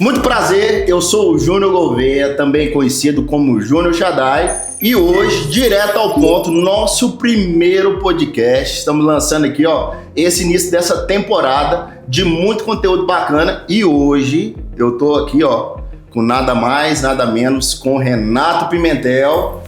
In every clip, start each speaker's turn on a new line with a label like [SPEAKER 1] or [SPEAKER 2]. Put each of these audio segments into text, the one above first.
[SPEAKER 1] Muito prazer, eu sou o Júnior Gouveia, também conhecido como Júnior Shaddai, e hoje, direto ao ponto, nosso primeiro podcast. Estamos lançando aqui, esse início dessa temporada de muito conteúdo bacana, e hoje eu tô aqui, com nada mais, nada menos, com Renato Pimentel.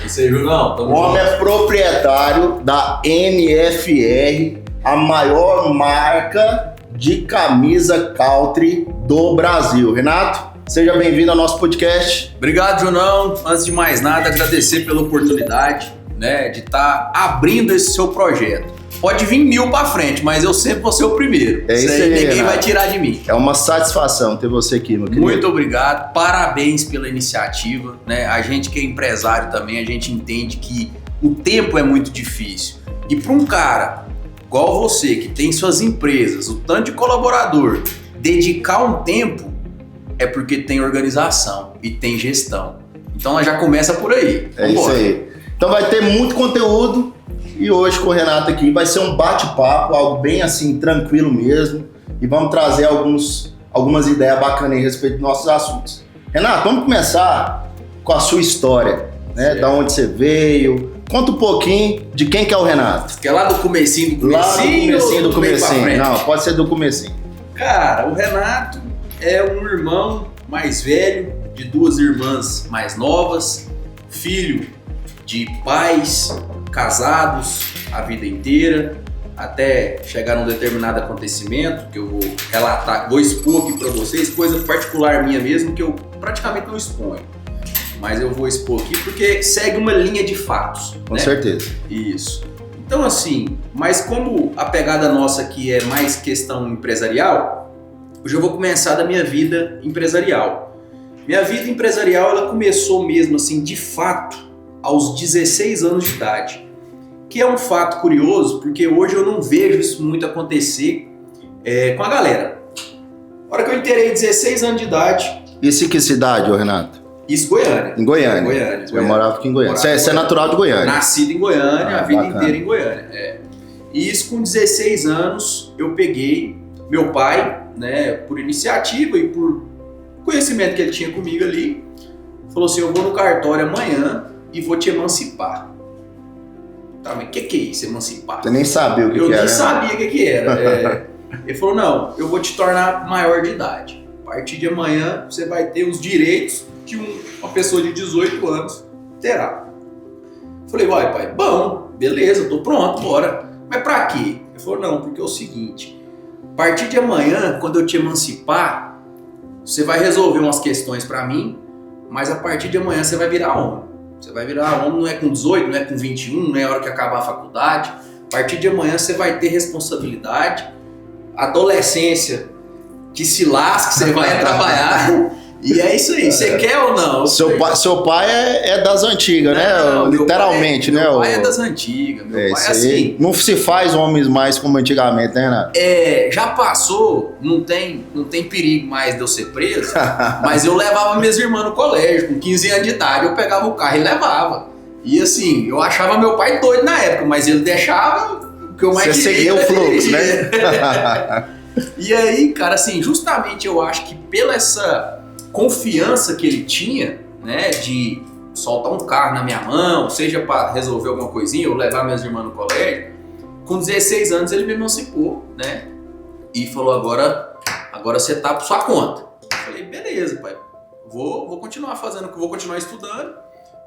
[SPEAKER 2] Isso aí, Junão,
[SPEAKER 1] o homem é proprietário da NFR, a maior marca de camisa country do Brasil. Renato, seja bem-vindo ao nosso podcast.
[SPEAKER 2] Obrigado, Junão. Antes de mais nada, agradecer pela oportunidade, de estar abrindo esse seu projeto. Pode vir 1000 para frente, mas eu sempre vou ser o primeiro.
[SPEAKER 1] É isso aí,
[SPEAKER 2] ninguém
[SPEAKER 1] Renato
[SPEAKER 2] vai tirar de mim.
[SPEAKER 1] É uma satisfação ter você aqui, meu querido.
[SPEAKER 2] Muito obrigado, parabéns pela iniciativa. A gente que é empresário também, a gente entende que o tempo é muito difícil. E para um cara igual você, que tem suas empresas, o tanto de colaborador, dedicar um tempo é porque tem organização e tem gestão. Então ela já começa por aí.
[SPEAKER 1] É isso aí. Então vai ter muito conteúdo e hoje com o Renato aqui vai ser um bate-papo, algo bem assim, tranquilo mesmo. E vamos trazer algumas ideias bacanas a respeito dos nossos assuntos. Renato, vamos começar com a sua história, Da onde você veio. Conta um pouquinho de quem que é o Renato.
[SPEAKER 2] Que é lá do comecinho do
[SPEAKER 1] comecinho. Não, pode ser do comecinho.
[SPEAKER 2] Cara, o Renato é um irmão mais velho de 2 irmãs mais novas, filho de pais casados a vida inteira, até chegar num determinado acontecimento que eu vou relatar, vou expor aqui pra vocês, coisa particular minha mesmo que eu praticamente não exponho. Mas eu vou expor aqui porque segue uma linha de fatos.
[SPEAKER 1] Com certeza.
[SPEAKER 2] Isso. Então assim, mas como a pegada nossa aqui é mais questão empresarial, hoje eu vou começar da minha vida empresarial. Minha vida empresarial, ela começou mesmo assim, de fato, aos 16 anos de idade. Que é um fato curioso, porque hoje eu não vejo isso muito acontecer com a galera. Na hora que eu inteirei 16 anos de idade...
[SPEAKER 1] Isso em que cidade, Renato?
[SPEAKER 2] Isso, Goiânia.
[SPEAKER 1] Em Goiânia. Eu morava aqui em Goiânia. Você é natural de Goiânia?
[SPEAKER 2] Nascido em Goiânia, a vida inteira em Goiânia. E isso com 16 anos, eu peguei meu pai, por iniciativa e por conhecimento que ele tinha comigo ali, falou assim, eu vou no cartório amanhã e vou te emancipar. Tá, mas o que é isso, emancipar?
[SPEAKER 1] Você nem sabia o que era.
[SPEAKER 2] Eu nem sabia o que era. Ele falou, não, eu vou te tornar maior de idade. A partir de amanhã, você vai ter os direitos que uma pessoa de 18 anos terá. Falei, vai pai, bom, beleza, tô pronto, bora. Mas pra quê? Ele falou, não, porque é o seguinte, a partir de amanhã, quando eu te emancipar, você vai resolver umas questões pra mim, mas a partir de amanhã você vai virar homem. Você vai virar homem, não é com 18, não é com 21, não é a hora que acabar a faculdade. A partir de amanhã você vai ter responsabilidade, adolescência que se lasque, você vai trabalhar. E é isso aí, você quer ou não?
[SPEAKER 1] Seu pai é das antigas,
[SPEAKER 2] não,
[SPEAKER 1] literalmente,
[SPEAKER 2] meu pai é das antigas, meu pai é assim.
[SPEAKER 1] Não se faz homens mais como antigamente, né, Renato?
[SPEAKER 2] Já passou, não tem perigo mais de eu ser preso, mas eu levava minhas irmãs no colégio, com 15 anos de idade, eu pegava o carro e levava. E assim, eu achava meu pai doido na época, mas ele deixava o que eu mais
[SPEAKER 1] queria. Você seguia o fluxo, né?
[SPEAKER 2] E aí, cara, assim, justamente eu acho que pela essa confiança que ele tinha, de soltar um carro na minha mão, seja para resolver alguma coisinha ou levar minhas irmãs no colégio, com 16 anos ele me emancipou, e falou, agora você tá por sua conta. Eu falei, beleza, pai, vou continuar fazendo, vou continuar estudando,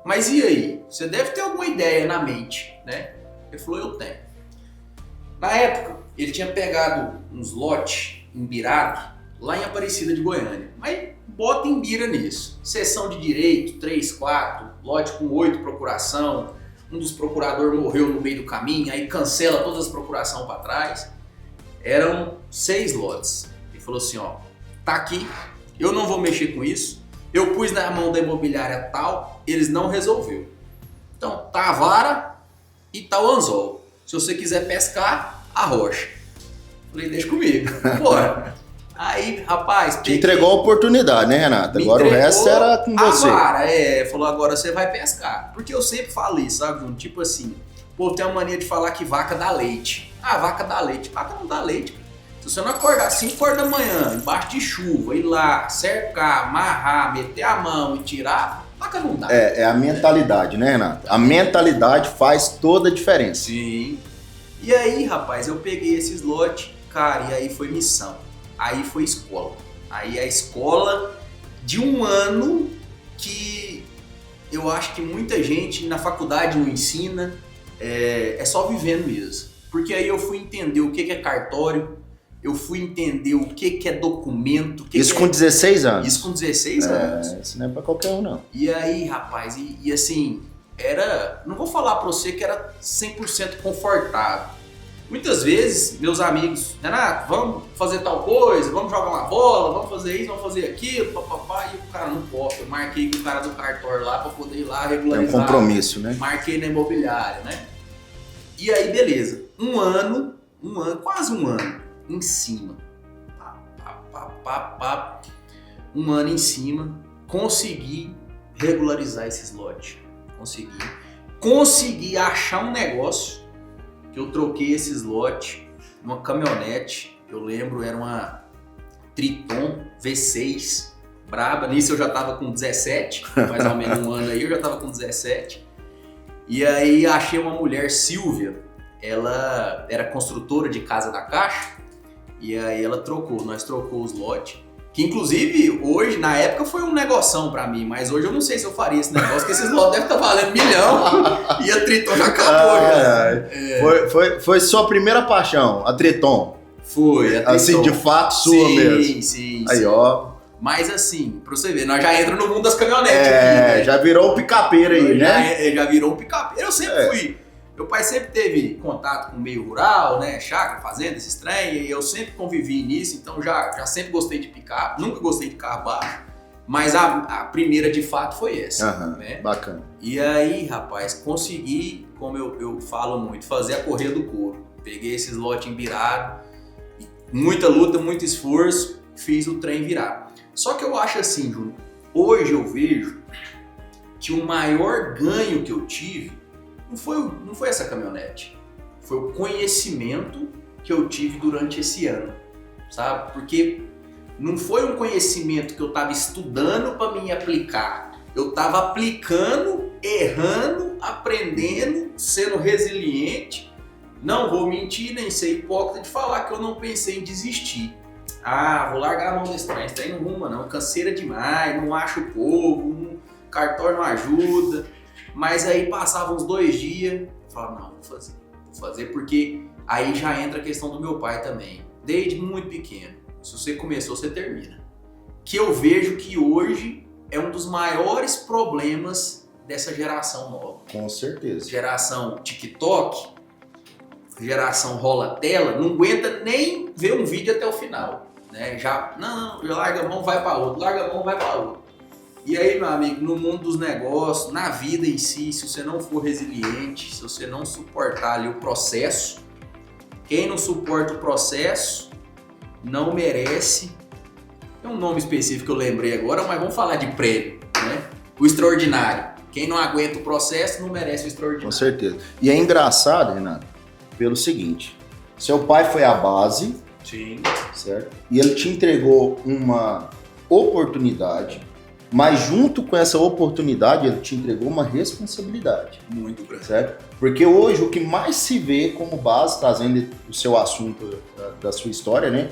[SPEAKER 2] mas e aí? Você deve ter alguma ideia na mente, Ele falou, eu tenho. Na época, ele tinha pegado uns lotes embirados lá em Aparecida de Goiânia, mas bota em bira nisso. Seção de direito, 3, 4, lote com 8 procuração, um dos procuradores morreu no meio do caminho, aí cancela todas as procurações para trás. Eram 6 lotes. Ele falou assim, tá aqui, eu não vou mexer com isso, eu pus na mão da imobiliária tal, eles não resolveu. Então, tá a vara e tá o anzol. Se você quiser pescar, arrocha. Falei, deixa comigo, bora. Aí, rapaz...
[SPEAKER 1] Te entregou a oportunidade, né, Renato? Agora o resto era com você.
[SPEAKER 2] Falou, agora você vai pescar. Porque eu sempre falo isso, sabe, Júnior? Tipo assim, tem uma mania de falar que vaca dá leite. Vaca dá leite. Vaca não dá leite. Se você não acordar 5 horas da manhã, embaixo de chuva, ir lá, cercar, amarrar, meter a mão e tirar, placa não dá.
[SPEAKER 1] É a mentalidade, né, Renato? A mentalidade faz toda a diferença.
[SPEAKER 2] Sim. E aí, rapaz, eu peguei esse slot, cara, e aí foi missão. Aí foi escola. Aí a escola de um ano que eu acho que muita gente na faculdade não ensina, é só vivendo mesmo. Porque aí eu fui entender o que é cartório, eu fui entender o que é documento.
[SPEAKER 1] Isso com 16 anos?
[SPEAKER 2] Isso com 16 anos.
[SPEAKER 1] Isso não é pra qualquer um, não.
[SPEAKER 2] E aí, rapaz, e assim, não vou falar pra você que era 100% confortável. Muitas vezes, meus amigos, Renato, vamos fazer tal coisa, vamos jogar uma bola, vamos fazer isso, vamos fazer aquilo, papapá, e o cara não pode. Eu marquei com o cara do cartório lá pra poder ir lá regularizar.
[SPEAKER 1] É um compromisso, né?
[SPEAKER 2] Marquei na imobiliária, né? E aí, beleza. Quase um ano em cima. Um ano em cima, consegui regularizar esse slot. Consegui achar um negócio que eu troquei esse slot numa caminhonete. Eu lembro, era uma Triton V6 braba. Nisso eu já tava com 17, mais ou menos um ano aí eu já tava com 17. E aí achei uma mulher, Silvia, ela era construtora de casa da Caixa, e aí nós trocou o slot, que inclusive hoje, na época foi um negoção pra mim, mas hoje eu não sei se eu faria esse negócio, porque esse slot deve estar valendo 1 milhão e a Triton já acabou.
[SPEAKER 1] Foi sua primeira paixão, a Triton?
[SPEAKER 2] Foi, a Triton.
[SPEAKER 1] Assim, de fato, sua mesmo?
[SPEAKER 2] Sim.
[SPEAKER 1] Aí, ó.
[SPEAKER 2] Mas assim, pra você ver, nós já entramos no mundo das caminhonetes aqui, né?
[SPEAKER 1] Já virou um picapeiro aí, né?
[SPEAKER 2] Já virou um picapeiro. Eu sempre fui. Meu pai sempre teve contato com o meio rural, né? Chácara, fazenda, esses trem, e eu sempre convivi nisso, então já sempre gostei de picape, nunca gostei de carro baixo, mas a primeira de fato foi essa. Né?
[SPEAKER 1] Bacana.
[SPEAKER 2] E aí, rapaz, consegui, como eu falo muito, fazer a correia do couro. Peguei esse slot embirado, muita luta, muito esforço, fiz o trem virar. Só que eu acho assim, Júnior, hoje eu vejo que o maior ganho que eu tive não foi essa caminhonete, foi o conhecimento que eu tive durante esse ano, sabe? Porque não foi um conhecimento que eu estava estudando para me aplicar, eu estava aplicando, errando, aprendendo, sendo resiliente. Não vou mentir nem ser hipócrita de falar que eu não pensei em desistir. Vou largar a mão desse trem, esse trem não ruma não, canseira demais, não acho o povo, o cartório não ajuda. Mas aí passavam uns 2 dias, eu falava, não, vou fazer porque aí já entra a questão do meu pai também. Desde muito pequeno, se você começou, você termina. Que eu vejo que hoje é um dos maiores problemas dessa geração nova.
[SPEAKER 1] Com certeza.
[SPEAKER 2] Geração TikTok, geração rola tela, não aguenta nem ver um vídeo até o final. Né? Já larga a mão, vai para outro, larga a mão, vai para outro. E aí, meu amigo, no mundo dos negócios, na vida em si, se você não for resiliente, se você não suportar ali o processo, quem não suporta o processo não merece. Tem um nome específico que eu lembrei agora, mas vamos falar de prêmio, né? O extraordinário. Quem não aguenta o processo não merece o extraordinário.
[SPEAKER 1] Com certeza. E é engraçado, Renato, pelo seguinte, seu pai foi a base,
[SPEAKER 2] sim,
[SPEAKER 1] certo? E ele te entregou uma oportunidade, mas junto com essa oportunidade ele te entregou uma responsabilidade.
[SPEAKER 2] Muito grande.
[SPEAKER 1] Certo? Porque hoje o que mais se vê como base, trazendo o seu assunto da sua história, né?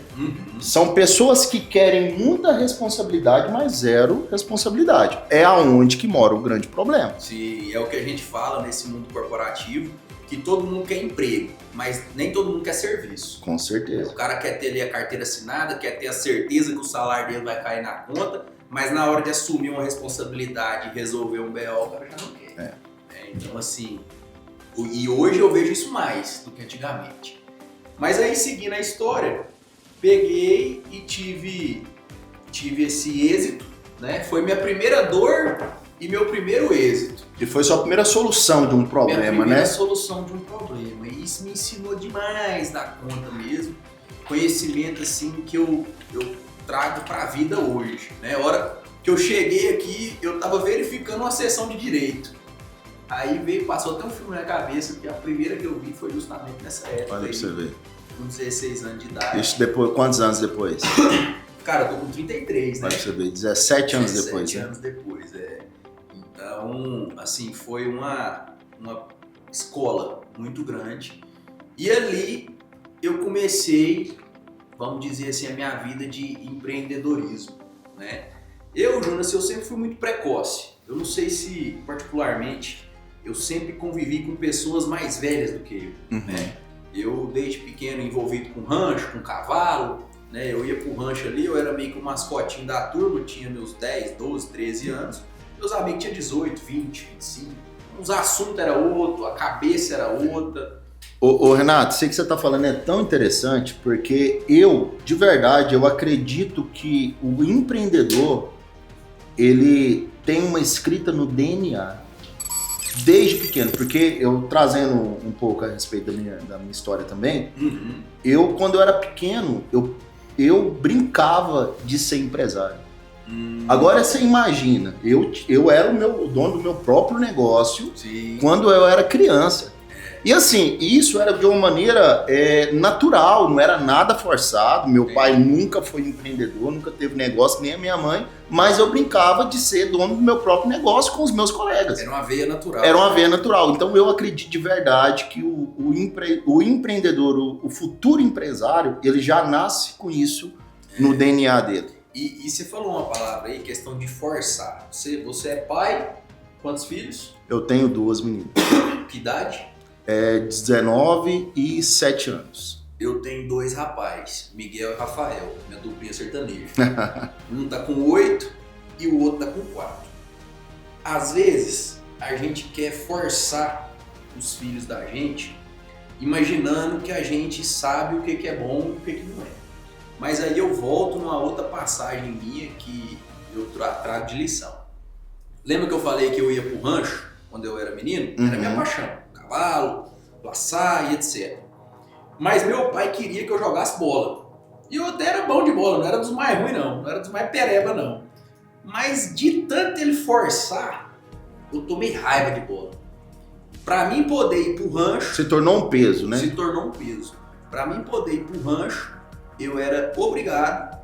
[SPEAKER 1] São pessoas que querem muita responsabilidade, mas zero responsabilidade. É aonde que mora o grande problema.
[SPEAKER 2] Sim, é o que a gente fala nesse mundo corporativo, que todo mundo quer emprego, mas nem todo mundo quer serviço.
[SPEAKER 1] Com certeza.
[SPEAKER 2] O cara quer ter ali a carteira assinada, quer ter a certeza que o salário dele vai cair na conta, mas na hora de assumir uma responsabilidade e resolver um BO, o cara já não quer. Então assim, e hoje eu vejo isso mais do que antigamente. Mas aí, seguindo a história, peguei e tive esse êxito, né? Foi minha primeira dor e meu primeiro êxito.
[SPEAKER 1] E foi sua primeira solução de um problema, né?
[SPEAKER 2] Minha primeira solução de um problema. E isso me ensinou demais da conta mesmo. Conhecimento assim que eu trago para a vida hoje, né? A hora que eu cheguei aqui, eu estava verificando uma sessão de direito. Aí veio, passou até um filme na cabeça, que a primeira que eu vi foi justamente nessa época.
[SPEAKER 1] Olha pra você ver.
[SPEAKER 2] Com 16 anos de idade.
[SPEAKER 1] Isso depois, quantos anos depois?
[SPEAKER 2] Cara, eu tô com 33, né?
[SPEAKER 1] Olha pra você ver, 17 anos depois.
[SPEAKER 2] 17 anos depois, Então, assim, foi uma escola muito grande. E ali eu comecei, vamos dizer assim, a minha vida de empreendedorismo, né? Jonas, eu sempre fui muito precoce. Eu não sei se, particularmente, eu sempre convivi com pessoas mais velhas do que eu, né? Eu, desde pequeno, envolvido com rancho, com cavalo, né? Eu ia pro rancho ali, eu era meio que o mascotinho da turma, eu tinha meus 10, 12, 13 anos. Meus amigos tinham 18, 20, 25. Os assuntos eram outro, a cabeça era outra.
[SPEAKER 1] Ô Renato, sei que você tá falando é tão interessante, porque eu, de verdade, eu acredito que o empreendedor, ele tem uma escrita no DNA desde pequeno, porque eu trazendo um pouco a respeito da minha história também, eu, quando eu era pequeno, eu brincava de ser empresário. Agora você imagina, eu era o dono do meu próprio negócio.
[SPEAKER 2] Sim.
[SPEAKER 1] Quando eu era criança. E assim, isso era de uma maneira natural, não era nada forçado. Meu pai nunca foi empreendedor, nunca teve negócio, nem a minha mãe, mas eu brincava de ser dono do meu próprio negócio com os meus colegas.
[SPEAKER 2] Era uma veia natural.
[SPEAKER 1] Era uma veia natural. Então eu acredito de verdade que o empreendedor, o futuro empresário, ele já nasce com isso no DNA dele.
[SPEAKER 2] E você falou uma palavra aí, questão de forçar. Você é pai, quantos filhos?
[SPEAKER 1] Eu tenho 2 meninas.
[SPEAKER 2] Que idade?
[SPEAKER 1] 19 e 7 anos.
[SPEAKER 2] Eu tenho 2 rapazes, Miguel e Rafael, minha duplinha sertaneja. Um tá com 8 e o outro tá com 4. Às vezes, a gente quer forçar os filhos da gente, imaginando que a gente sabe o que é bom e o que não é. Mas aí eu volto numa outra passagem minha que eu trago de lição. Lembra que eu falei que eu ia pro rancho quando eu era menino? Era minha paixão. Cavalo, laçar e etc. Mas meu pai queria que eu jogasse bola. E eu até era bom de bola, não era dos mais ruins não era dos mais pereba não. Mas de tanto ele forçar, eu tomei raiva de bola. Pra mim poder ir pro rancho...
[SPEAKER 1] Se tornou um peso, né?
[SPEAKER 2] Se tornou um peso. Pra mim poder ir pro rancho, eu era obrigado,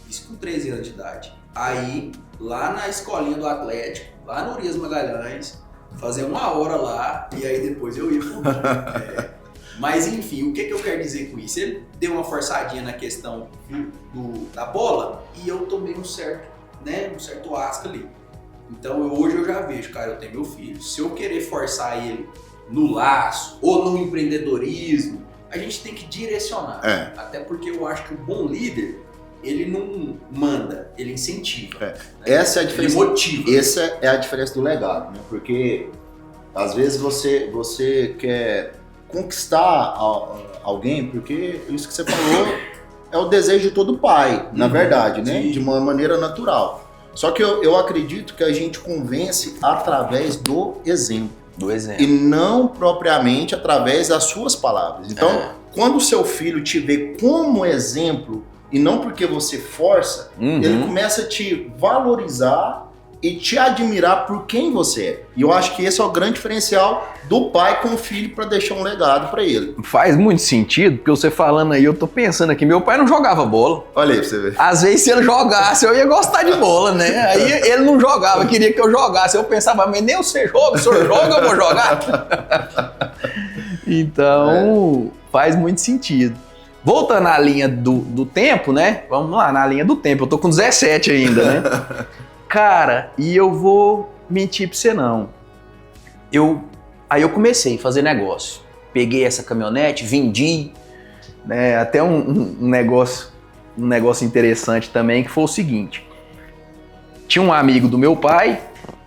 [SPEAKER 2] isso com 13 anos de idade, a ir lá na escolinha do Atlético, lá no Urias Magalhães, fazer 1 hora lá e aí depois eu ia pro Mas enfim, o que eu quero dizer com isso? Ele deu uma forçadinha na questão da bola e eu tomei um certo asco ali. Então hoje eu já vejo, cara, eu tenho meu filho, se eu querer forçar ele no laço ou no empreendedorismo, a gente tem que direcionar. Até porque eu acho que o bom líder, ele não manda, ele incentiva. Né?
[SPEAKER 1] Essa é a diferença.
[SPEAKER 2] Ele motiva.
[SPEAKER 1] Essa é a diferença do legado, né? Porque às vezes você quer conquistar alguém, porque isso que você falou é o desejo de todo pai, na verdade, né?
[SPEAKER 2] Sim.
[SPEAKER 1] De uma maneira natural. Só que eu acredito que a gente convence através do exemplo. E não propriamente através das suas palavras. Então, quando o seu filho te vê como exemplo, e não porque você força, ele começa a te valorizar e te admirar por quem você é. E eu acho que esse é o grande diferencial do pai com o filho para deixar um legado para ele.
[SPEAKER 3] Faz muito sentido, porque você falando aí, eu tô pensando aqui, meu pai não jogava bola.
[SPEAKER 1] Olha aí pra você ver.
[SPEAKER 3] Às vezes se ele jogasse, eu ia gostar de bola, né? Aí ele não jogava, queria que eu jogasse. Eu pensava, mas nem você joga, o senhor joga, eu vou jogar. Então, faz muito sentido. Voltando à linha do tempo, né? Vamos lá, na linha do tempo. Eu tô com 17 ainda, né? Cara, e eu vou mentir pra você não. Aí eu comecei a fazer negócio. Peguei essa caminhonete, vendi, né? Até um negócio interessante também, que foi o seguinte. Tinha um amigo do meu pai,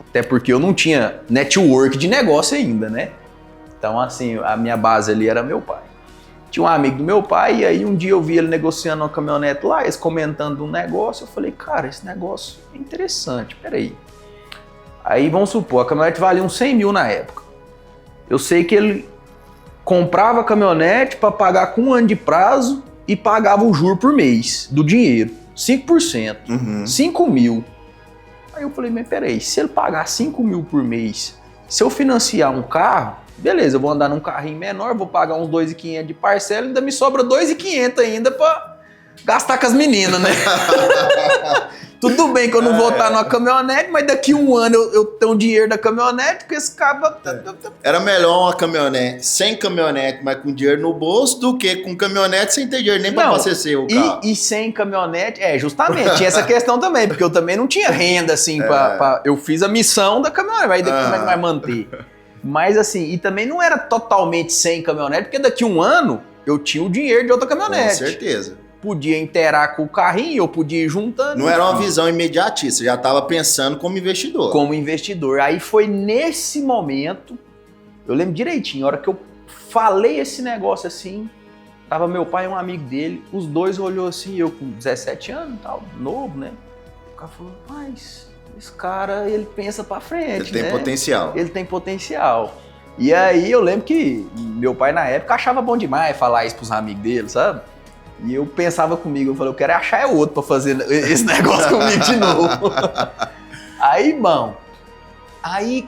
[SPEAKER 3] até porque eu não tinha network de negócio ainda, né? Então, assim, a minha base ali era meu pai. Tinha um amigo do meu pai, e aí um dia eu vi ele negociando uma caminhonete lá, eles comentando um negócio, eu falei, cara, esse negócio é interessante, peraí. Aí vamos supor, a caminhonete valia uns 100 mil na época. Eu sei que ele comprava a caminhonete para pagar com 1 ano de prazo e pagava o juro por mês do dinheiro, 5%, 5 mil. Aí eu falei, mas peraí, se ele pagar 5 mil por mês Se eu financiar um carro, beleza, eu vou andar num carrinho menor, vou pagar uns 2.500 de parcela, ainda me sobra 2.500 ainda pra gastar com as meninas, né? Tudo bem que eu não vou estar numa caminhonete, mas daqui um ano eu tenho dinheiro da caminhonete, porque esse cara...
[SPEAKER 1] Era melhor uma caminhonete, sem caminhonete, mas com dinheiro no bolso, do que com caminhonete sem ter dinheiro nem pra abastecer o carro.
[SPEAKER 3] E sem caminhonete, justamente, tinha essa questão também, porque eu também não tinha renda, assim, eu fiz a missão da caminhonete, mas como é que vai manter? Mas assim, e também não era totalmente sem caminhonete, porque daqui um ano eu tinha o dinheiro de outra caminhonete.
[SPEAKER 1] Com certeza.
[SPEAKER 3] Podia inteirar com o carrinho, eu podia ir juntando.
[SPEAKER 1] Não era uma visão imediatista, já estava pensando como investidor.
[SPEAKER 3] Como investidor. Aí foi nesse momento, eu lembro direitinho, a hora que eu falei esse negócio assim, tava meu pai e um amigo dele, os dois olhou assim, eu com 17 anos, tal, novo, né? O cara falou, mas esse cara, ele pensa pra frente,
[SPEAKER 1] Ele tem potencial.
[SPEAKER 3] Ele tem potencial. E aí eu lembro que meu pai na época achava bom demais falar isso pros amigos dele, sabe? E eu pensava comigo, eu falei, eu quero achar outro pra fazer esse negócio comigo de novo. Aí, bom,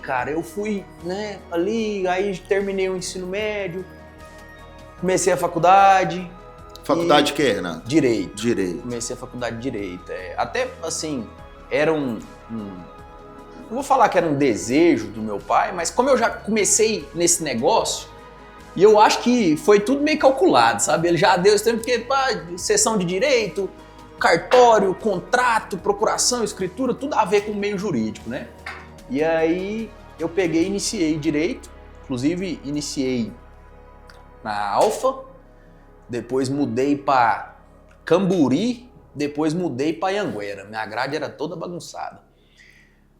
[SPEAKER 3] cara, eu fui, né, ali, aí terminei o ensino médio, comecei a faculdade.
[SPEAKER 1] Faculdade de quê, Renato?
[SPEAKER 3] Direito.
[SPEAKER 1] Comecei
[SPEAKER 3] a faculdade de Direito. Até, assim, era não vou falar que era um desejo do meu pai, mas como eu já comecei nesse negócio, e eu acho que foi tudo meio calculado, sabe? Ele já deu esse tempo, porque sessão de direito, cartório, contrato, procuração, escritura, tudo a ver com o meio jurídico, né? E aí eu peguei e iniciei direito, inclusive iniciei na Alfa, depois mudei para Camburi, depois mudei para Anhanguera. Minha grade era toda bagunçada.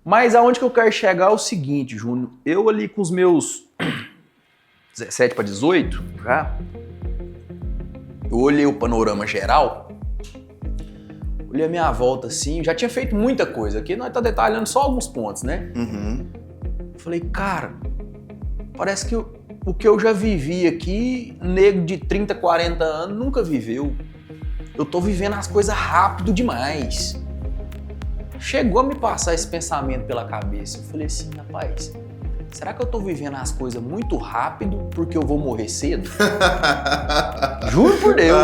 [SPEAKER 3] Mas aonde que eu quero chegar é o seguinte, Júnior, eu ali com os meus 17 para 18, já, eu olhei o panorama geral, olhei a minha volta assim, já tinha feito muita coisa, aqui nós tá detalhando só alguns pontos, né?
[SPEAKER 1] Uhum.
[SPEAKER 3] Falei, cara, parece que o que eu já vivi aqui, nego de 30, 40 anos nunca viveu. Eu tô vivendo as coisas rápido demais. Chegou a me passar esse pensamento pela cabeça, eu falei assim, rapaz, será que eu tô vivendo as coisas muito rápido porque eu vou morrer cedo? Juro por Deus.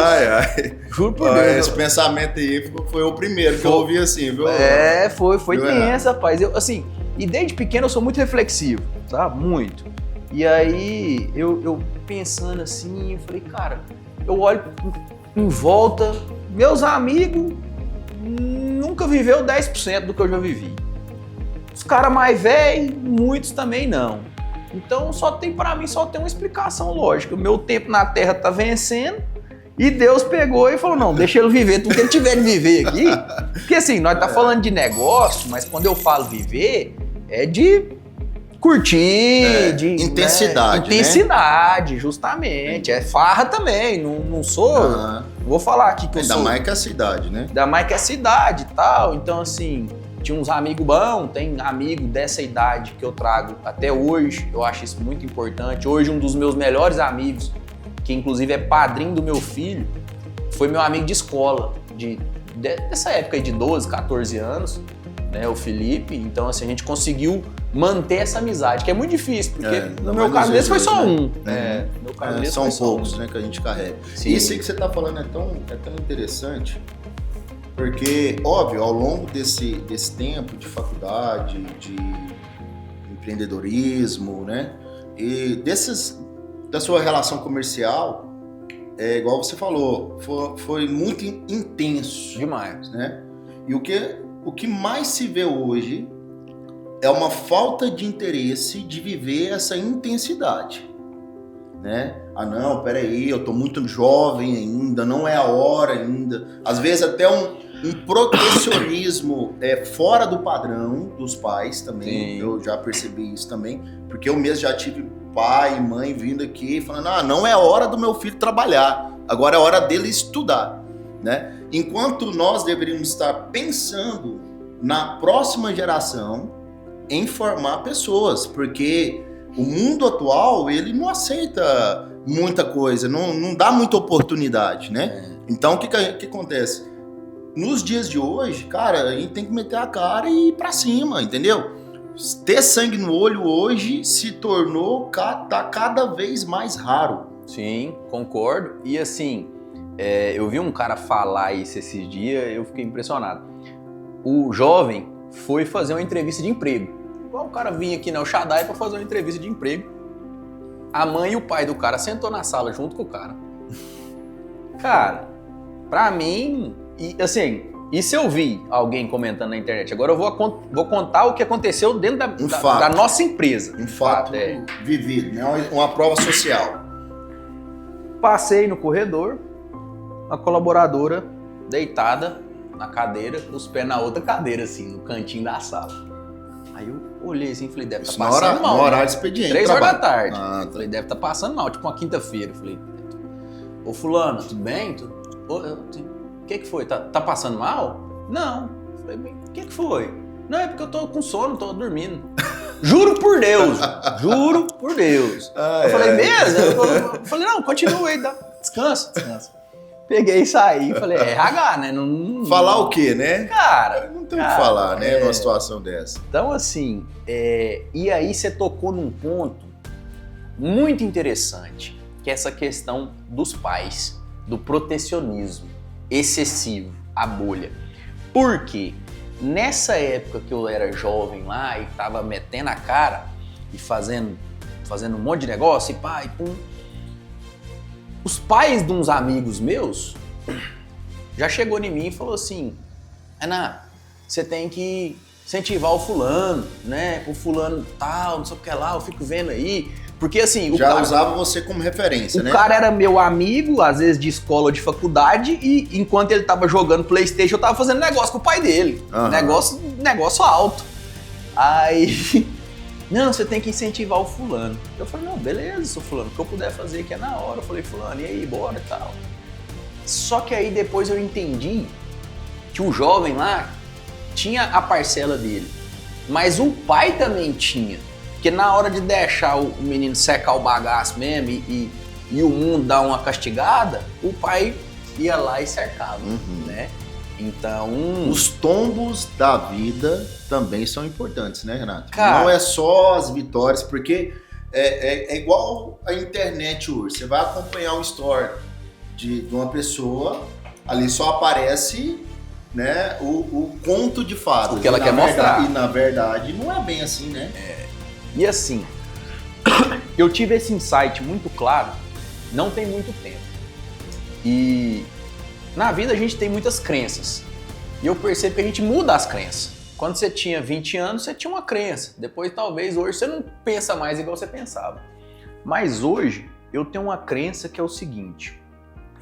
[SPEAKER 3] Juro por Deus.
[SPEAKER 1] Esse pensamento aí foi o primeiro que eu ouvi assim, viu?
[SPEAKER 3] Foi tenso, rapaz. Eu, assim, e desde pequeno eu sou muito reflexivo, sabe? Muito. E aí, eu pensando assim, eu falei, cara, eu olho em volta, meus amigos nunca viveu 10% do que eu já vivi. Os caras mais velhos, muitos também não. Então pra mim só tem uma explicação lógica. O meu tempo na Terra tá vencendo e Deus pegou e falou, não, deixa ele viver tudo que ele tiver de viver aqui. Porque assim, nós tá falando de negócio, mas quando eu falo viver, é de curtir, de
[SPEAKER 1] intensidade,
[SPEAKER 3] né? Intensidade, justamente. É farra também, não sou... Vou falar aqui que eu sou...
[SPEAKER 1] Ainda mais que a cidade, né?
[SPEAKER 3] Ainda mais que a cidade e tal. Então assim... Tinha uns amigos bons, tem amigo dessa idade que eu trago até hoje, eu acho isso muito importante. Hoje um dos meus melhores amigos, que inclusive é padrinho do meu filho, foi meu amigo de escola, dessa época aí de 12, 14 anos, né, o Felipe. Então assim, a gente conseguiu manter essa amizade, que é muito difícil, porque no meu caso desse foi só um.
[SPEAKER 1] Né?
[SPEAKER 3] No meu caso desse
[SPEAKER 1] são
[SPEAKER 3] foi
[SPEAKER 1] poucos,
[SPEAKER 3] só um.
[SPEAKER 1] né, que a gente carrega.
[SPEAKER 3] Sim.
[SPEAKER 1] Isso aí que você tá falando é tão interessante, porque, óbvio, ao longo desse tempo de faculdade, de empreendedorismo, né? E da sua relação comercial, igual você falou, foi muito intenso.
[SPEAKER 3] Demais.
[SPEAKER 1] Né? E o que mais se vê hoje é uma falta de interesse de viver essa intensidade. Né? Ah, não, peraí, eu tô muito jovem ainda, não é a hora ainda. Às vezes até um protecionismo fora do padrão dos pais também. Sim. Eu já percebi isso também, porque eu mesmo já tive pai e mãe vindo aqui falando, não é hora do meu filho trabalhar, agora é hora dele estudar, né? Enquanto nós deveríamos estar pensando na próxima geração em formar pessoas, porque o mundo atual, ele não aceita muita coisa, não dá muita oportunidade, né? Então, o que acontece? Nos dias de hoje, cara, a gente tem que meter a cara e ir pra cima, entendeu? ter sangue no olho hoje se tornou, tá cada vez mais raro.
[SPEAKER 3] Sim, concordo. E assim, eu vi um cara falar isso esses dias, eu fiquei impressionado. O jovem foi fazer uma entrevista de emprego. Igual o cara vinha aqui na El Shaddai para fazer uma entrevista de emprego. A mãe e o pai do cara sentou na sala junto com o cara. Cara, pra mim, e assim, isso eu vi alguém comentando na internet. Agora eu vou contar o que aconteceu dentro da nossa empresa.
[SPEAKER 1] Um fato vivido, né? Uma prova social.
[SPEAKER 3] Passei no corredor, a colaboradora deitada na cadeira, com os pés na outra cadeira, assim, no cantinho da sala. Aí eu olhei assim e falei, deve estar passando mal.
[SPEAKER 1] No horário expediente.
[SPEAKER 3] 3 horas da tarde.
[SPEAKER 1] Tá.
[SPEAKER 3] Falei, deve estar passando mal, tipo uma quinta-feira. Falei, ô fulano, tudo bem? O que foi? Tá passando mal? Não. Falei, o que foi? Não, é porque eu tô com sono, tô dormindo. Juro por Deus. Juro por Deus. Eu falei, mesmo? Eu falei, não, continua aí, descansa. Peguei e saí, falei, RH, né? Não,
[SPEAKER 1] falar o quê, né?
[SPEAKER 3] Cara,
[SPEAKER 1] não tem o que falar, né, numa situação dessa.
[SPEAKER 3] Então, assim, e aí você tocou num ponto muito interessante, que é essa questão dos pais, do protecionismo excessivo, a bolha. Por quê? Nessa época que eu era jovem lá e tava metendo a cara e fazendo um monte de negócio e pá, e pum, os pais de uns amigos meus já chegou em mim e falou assim, Ana, você tem que incentivar o fulano, né? O fulano tal, não sei o que lá, eu fico vendo aí. Porque assim... O
[SPEAKER 1] já
[SPEAKER 3] cara,
[SPEAKER 1] usava você como referência, né?
[SPEAKER 3] O cara era meu amigo, às vezes de escola ou de faculdade, e enquanto ele tava jogando PlayStation, eu tava fazendo negócio com o pai dele.
[SPEAKER 1] Uhum.
[SPEAKER 3] Negócio alto. Aí... Não, você tem que incentivar o fulano. Eu falei, não, beleza, seu fulano, o que eu puder fazer aqui é na hora. Eu falei, fulano, e aí, bora e tal. Só que aí depois eu entendi que o jovem lá tinha a parcela dele, mas o pai também tinha. Porque na hora de deixar o menino secar o bagaço mesmo e o mundo dar uma castigada, o pai ia lá e cercava, né? Então...
[SPEAKER 1] Os tombos da vida também são importantes, né, Renato?
[SPEAKER 3] Cara,
[SPEAKER 1] não é só as vitórias, porque é igual a internet hoje. Você vai acompanhar um story de uma pessoa, ali só aparece, né, o conto de fadas.
[SPEAKER 3] O que ela quer mostrar.
[SPEAKER 1] E na verdade não é bem assim, né?
[SPEAKER 3] E assim, eu tive esse insight muito claro, não tem muito tempo. E na vida a gente tem muitas crenças. E eu percebo que a gente muda as crenças. Quando você tinha 20 anos, você tinha uma crença. Depois, talvez, hoje você não pensa mais igual você pensava. Mas hoje, eu tenho uma crença que é o seguinte,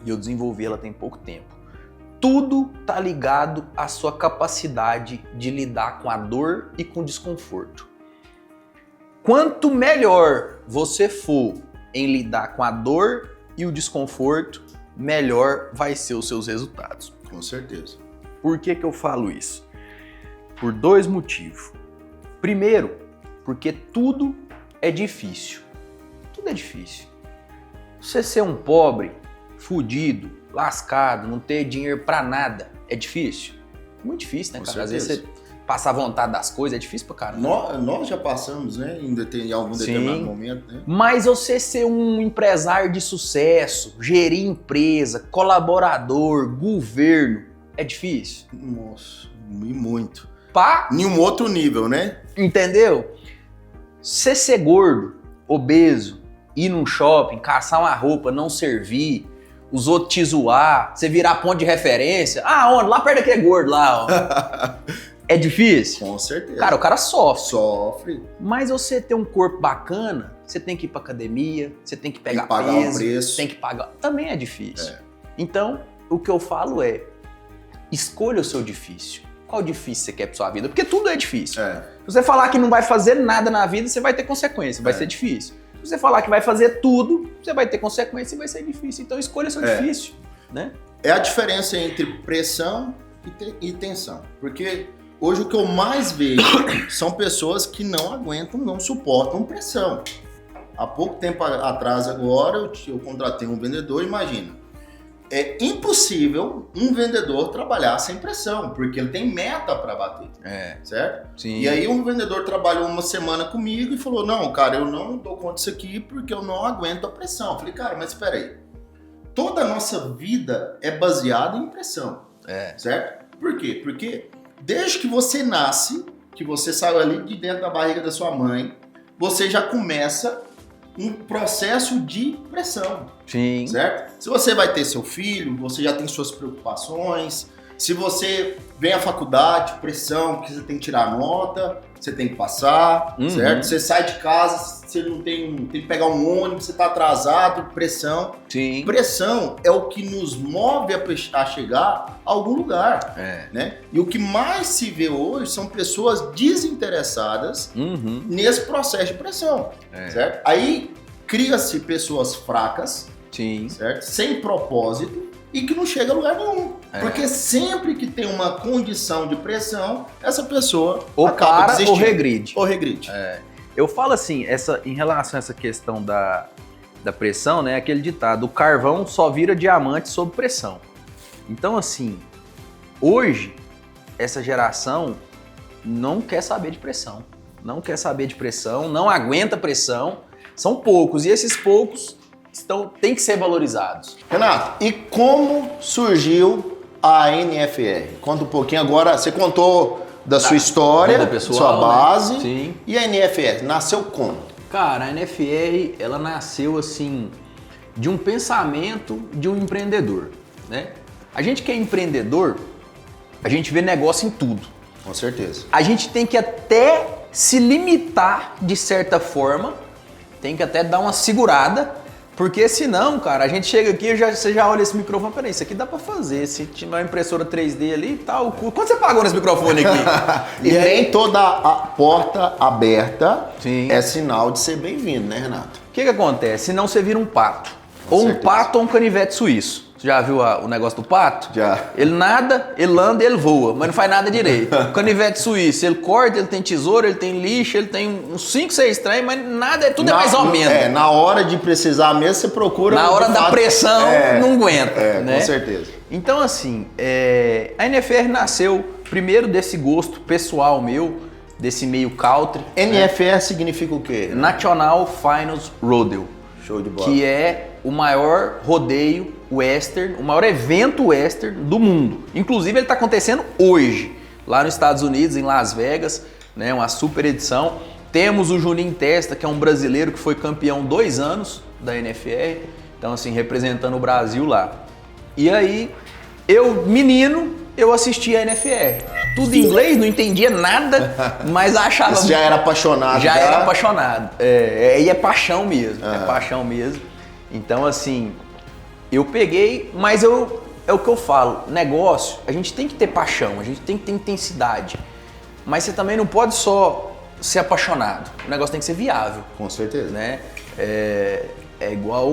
[SPEAKER 3] e eu desenvolvi ela tem pouco tempo. Tudo tá ligado à sua capacidade de lidar com a dor e com o desconforto. Quanto melhor você for em lidar com a dor e o desconforto, melhor vai ser os seus resultados.
[SPEAKER 1] Com certeza.
[SPEAKER 3] Por que eu falo isso? Por 2 motivos. Primeiro, porque tudo é difícil. Tudo é difícil. Você ser um pobre, fudido, lascado, não ter dinheiro pra nada, é difícil? Muito difícil, né, cara? Às vezes você passar vontade das coisas é difícil pra caramba.
[SPEAKER 1] Nós já passamos, né, em algum determinado momento, né?
[SPEAKER 3] Mas você ser um empresário de sucesso, gerir empresa, colaborador, governo, é difícil?
[SPEAKER 1] Nossa, e muito.
[SPEAKER 3] Em
[SPEAKER 1] um outro nível, né?
[SPEAKER 3] Entendeu? Você ser gordo, obeso, ir num shopping, caçar uma roupa, não servir, os outros te zoar, você virar ponto de referência. Onde? Lá perto daquele gordo lá, ó. É difícil?
[SPEAKER 1] Com certeza.
[SPEAKER 3] Cara, o cara sofre.
[SPEAKER 1] Sofre.
[SPEAKER 3] Mas você ter um corpo bacana, você tem que ir pra academia, você tem que pegar
[SPEAKER 1] pagar
[SPEAKER 3] peso,
[SPEAKER 1] um preço.
[SPEAKER 3] tem que pagar. Também é difícil. Então, o que eu falo é, escolha o seu difícil. Qual difícil você quer pra sua vida? Porque tudo é difícil. Se você falar que não vai fazer nada na vida, você vai ter consequência, vai ser difícil. Se você falar que vai fazer tudo, você vai ter consequência e vai ser difícil. Então escolha o seu difícil, né?
[SPEAKER 1] É a diferença entre pressão e tensão. Porque hoje o que eu mais vejo são pessoas que não aguentam, não suportam pressão. Há pouco tempo atrás agora eu contratei um vendedor, imagina. é impossível um vendedor trabalhar sem pressão, porque ele tem meta para bater, certo?
[SPEAKER 3] Sim.
[SPEAKER 1] E aí um vendedor trabalhou uma semana comigo e falou, não, cara, eu não dou conta disso aqui porque eu não aguento a pressão. Eu falei, cara, mas espera aí, toda a nossa vida é baseada em pressão, certo? Por quê? Porque desde que você nasce, que você saiu ali de dentro da barriga da sua mãe, você já começa um processo de pressão,
[SPEAKER 3] Sim.
[SPEAKER 1] certo? Se você vai ter seu filho, você já tem suas preocupações. Se você vem à faculdade, pressão, porque você tem que tirar nota, você tem que passar, certo? Você sai de casa, você não tem que pegar um ônibus, você está atrasado, pressão.
[SPEAKER 3] Sim.
[SPEAKER 1] Pressão é o que nos move a chegar a algum lugar, né? E o que mais se vê hoje são pessoas desinteressadas nesse processo de pressão, certo? Aí cria-se pessoas fracas,
[SPEAKER 3] Sim.
[SPEAKER 1] certo? Sem propósito e que não chega a lugar nenhum. Porque sempre que tem uma condição de pressão, essa pessoa
[SPEAKER 3] ou
[SPEAKER 1] acaba
[SPEAKER 3] para
[SPEAKER 1] desistindo.
[SPEAKER 3] ou regride.
[SPEAKER 4] Eu falo assim, em relação a essa questão da pressão, né? Aquele ditado, o carvão só vira diamante sob pressão. Então, assim, hoje, essa geração não quer saber de pressão. Não quer saber de pressão, não aguenta pressão. São poucos, e esses poucos têm que ser valorizados.
[SPEAKER 1] Renato, e como surgiu a NFR? Conta um pouquinho agora, você contou da sua história,
[SPEAKER 3] vida pessoal,
[SPEAKER 1] sua base,
[SPEAKER 3] né? Sim.
[SPEAKER 1] E a NFR nasceu como?
[SPEAKER 3] Cara, a NFR, ela nasceu assim, de um pensamento de um empreendedor, né? A gente que é empreendedor, a gente vê negócio em tudo.
[SPEAKER 1] Com certeza.
[SPEAKER 3] A gente tem que até se limitar de certa forma, tem que até dar uma segurada, porque senão, cara, a gente chega aqui e você já olha esse microfone, peraí, isso aqui dá pra fazer, se tiver uma impressora 3D ali e tal, quanto você pagou nesse microfone aqui?
[SPEAKER 1] E nem toda a porta aberta
[SPEAKER 3] Sim.
[SPEAKER 1] é sinal de ser bem-vindo, né, Renato?
[SPEAKER 3] O que acontece? Senão você vira um pato.
[SPEAKER 1] Com
[SPEAKER 3] Ou um
[SPEAKER 1] certeza.
[SPEAKER 3] pato ou um canivete suíço. Você já viu o negócio do pato?
[SPEAKER 1] Já.
[SPEAKER 3] Ele nada, ele anda e ele voa, mas não faz nada direito. O canivete suíço, ele corta, ele tem tesoura, ele tem lixa, ele tem uns 5, 6 trem, mas nada, tudo é mais ou menos.
[SPEAKER 1] Na hora de precisar mesmo, você procura...
[SPEAKER 3] Na hora
[SPEAKER 1] de
[SPEAKER 3] da
[SPEAKER 1] fato,
[SPEAKER 3] pressão, não aguenta. né?
[SPEAKER 1] Com certeza.
[SPEAKER 3] Então, assim, a NFR nasceu primeiro desse gosto pessoal meu, desse meio country.
[SPEAKER 1] NFR significa o quê?
[SPEAKER 3] National Finals Rodeo.
[SPEAKER 1] Show de bola.
[SPEAKER 3] Que é o maior rodeio western, o maior evento western do mundo. Inclusive ele está acontecendo hoje, lá nos Estados Unidos, em Las Vegas, né, uma super edição. Temos o Juninho Testa, que é um brasileiro que foi campeão 2 anos da NFR, então assim, representando o Brasil lá. E aí, eu assisti a NFR. Tudo em inglês, não entendia nada, mas achava...
[SPEAKER 1] Você já era apaixonado.
[SPEAKER 3] Já era apaixonado. E é paixão mesmo, é paixão mesmo. Então, assim, eu peguei, mas é o que eu falo, negócio, a gente tem que ter paixão, a gente tem que ter intensidade. Mas você também não pode só ser apaixonado, o negócio tem que ser viável.
[SPEAKER 1] Com certeza.
[SPEAKER 3] Né? É igual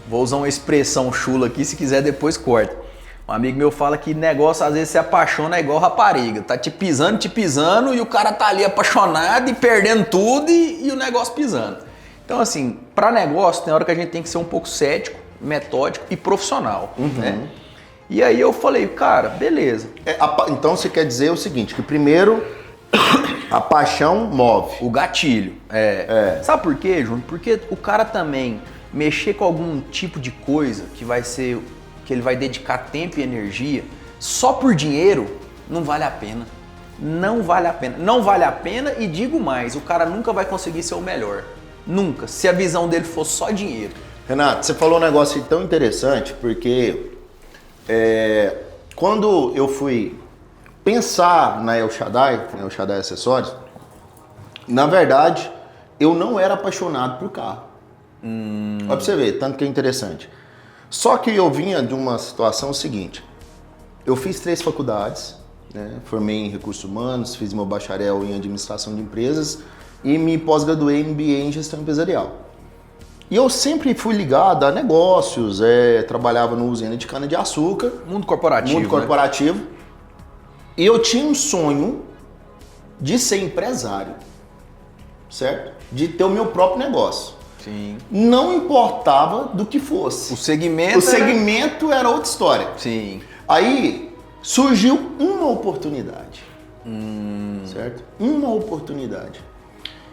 [SPEAKER 3] vou usar uma expressão chula aqui, se quiser depois corta. Um amigo meu fala que negócio às vezes se apaixona é igual rapariga, tá te pisando e o cara tá ali apaixonado e perdendo tudo e o negócio pisando. Então assim, para negócio tem hora que a gente tem que ser um pouco cético, metódico e profissional, né? E aí eu falei, cara, beleza.
[SPEAKER 1] Então você quer dizer o seguinte, que primeiro a paixão move.
[SPEAKER 3] O gatilho. Sabe por quê, Júnior? Porque o cara também mexer com algum tipo de coisa que vai ser, que ele vai dedicar tempo e energia só por dinheiro, não vale a pena. Não vale a pena. Não vale a pena e digo mais, o cara nunca vai conseguir ser o melhor. Nunca. Se a visão dele for só dinheiro.
[SPEAKER 1] Renato, você falou um negócio tão interessante, porque quando eu fui pensar na El Shaddai Acessórios, na verdade, eu não era apaixonado por carro. Olha pra você ver, tanto que é interessante. Só que eu vinha de uma situação seguinte, eu fiz 3 faculdades, né? Formei em recursos humanos, fiz meu bacharel em administração de empresas e me pós-graduei em MBA em gestão empresarial. E eu sempre fui ligado a negócios, trabalhava no usina de cana-de-açúcar.
[SPEAKER 3] Mundo corporativo.
[SPEAKER 1] Mundo corporativo. Né? E eu tinha um sonho de ser empresário, certo? De ter o meu próprio negócio.
[SPEAKER 3] Sim.
[SPEAKER 1] Não importava do que fosse.
[SPEAKER 3] O segmento.
[SPEAKER 1] O segmento era outra história.
[SPEAKER 3] Sim.
[SPEAKER 1] Aí surgiu uma oportunidade. Certo? Uma oportunidade.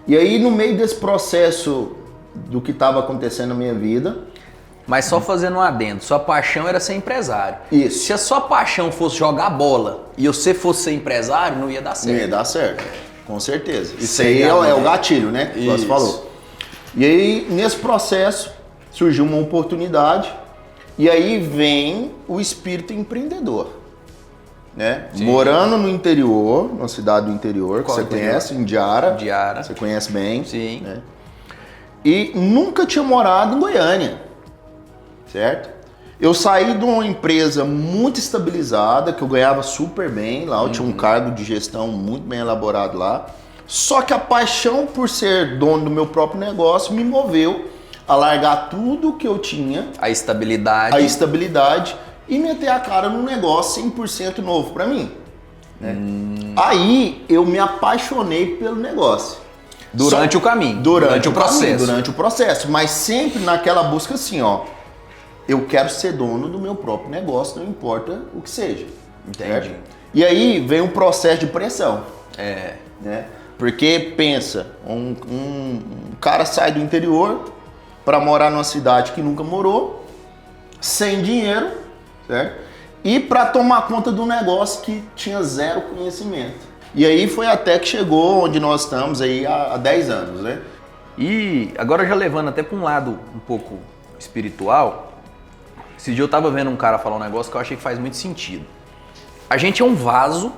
[SPEAKER 1] E aí, no meio desse processo do que estava acontecendo na minha vida.
[SPEAKER 3] Mas só fazendo um adendo, sua paixão era ser empresário.
[SPEAKER 1] Isso.
[SPEAKER 3] Se a sua paixão fosse jogar bola e você fosse ser empresário, não ia dar certo.
[SPEAKER 1] Não ia dar certo, com certeza. Isso aí é o gatilho, né? Que você falou. E aí, nesse processo, surgiu uma oportunidade. E aí vem o espírito empreendedor. Né? Morando no interior, numa cidade do interior, que você conhece, Indiara. Você conhece bem.
[SPEAKER 3] Sim.
[SPEAKER 1] Né? E nunca tinha morado em Goiânia. Certo? Eu saí de uma empresa muito estabilizada, que eu ganhava super bem lá, eu tinha um cargo de gestão muito bem elaborado lá. Só que a paixão por ser dono do meu próprio negócio me moveu a largar tudo que eu tinha,
[SPEAKER 3] a estabilidade e meter a cara num negócio 100% novo para mim. Né? Aí eu me apaixonei pelo negócio. Durante o caminho.
[SPEAKER 1] Durante
[SPEAKER 3] o processo.
[SPEAKER 1] Durante o processo, mas sempre naquela busca assim, ó. Eu quero ser dono do meu próprio negócio, não importa o que seja.
[SPEAKER 3] Entendi.
[SPEAKER 1] Certo? E aí vem um processo de pressão. Né? Porque pensa, um cara sai do interior para morar numa cidade que nunca morou, sem dinheiro, certo? E para tomar conta de um negócio que tinha zero conhecimento. E aí foi até que chegou onde nós estamos aí há 10 anos, né?
[SPEAKER 4] E agora já levando até para um lado um pouco espiritual, esse dia eu tava vendo um cara falar um negócio que eu achei que faz muito sentido. A gente é um vaso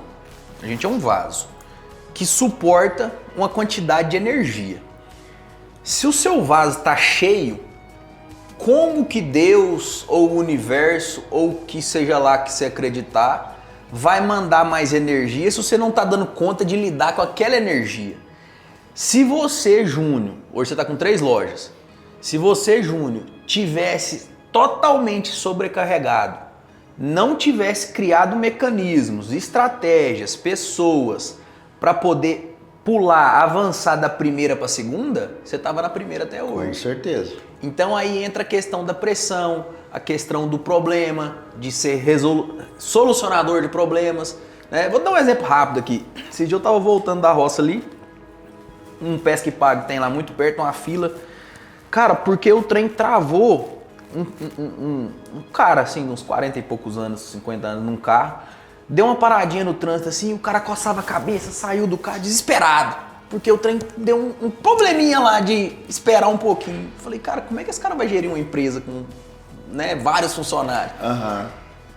[SPEAKER 4] que suporta uma quantidade de energia. Se o seu vaso está cheio, como que Deus ou o universo ou o que seja lá que você acreditar vai mandar mais energia se você não está dando conta de lidar com aquela energia? Se você, Júnior, hoje você está com 3 lojas, se você, Júnior, tivesse totalmente sobrecarregado, não tivesse criado mecanismos, estratégias, pessoas para poder pular, avançar da primeira para a segunda, você estava na primeira até hoje.
[SPEAKER 1] Com certeza.
[SPEAKER 4] Então aí entra a questão da pressão, a questão do problema, de ser solucionador de problemas. Né? Vou dar um exemplo rápido aqui. Esse dia eu estava voltando da roça ali, um Pesca e Pague tem lá muito perto, uma fila. Cara, porque o trem travou. Um cara assim, uns 40 e poucos anos, 50 anos, num carro, deu uma paradinha no trânsito assim, o cara coçava a cabeça, saiu do carro desesperado, porque o trem deu um probleminha lá de esperar um pouquinho. Falei, cara, como é que esse cara vai gerir uma empresa com, né, vários funcionários?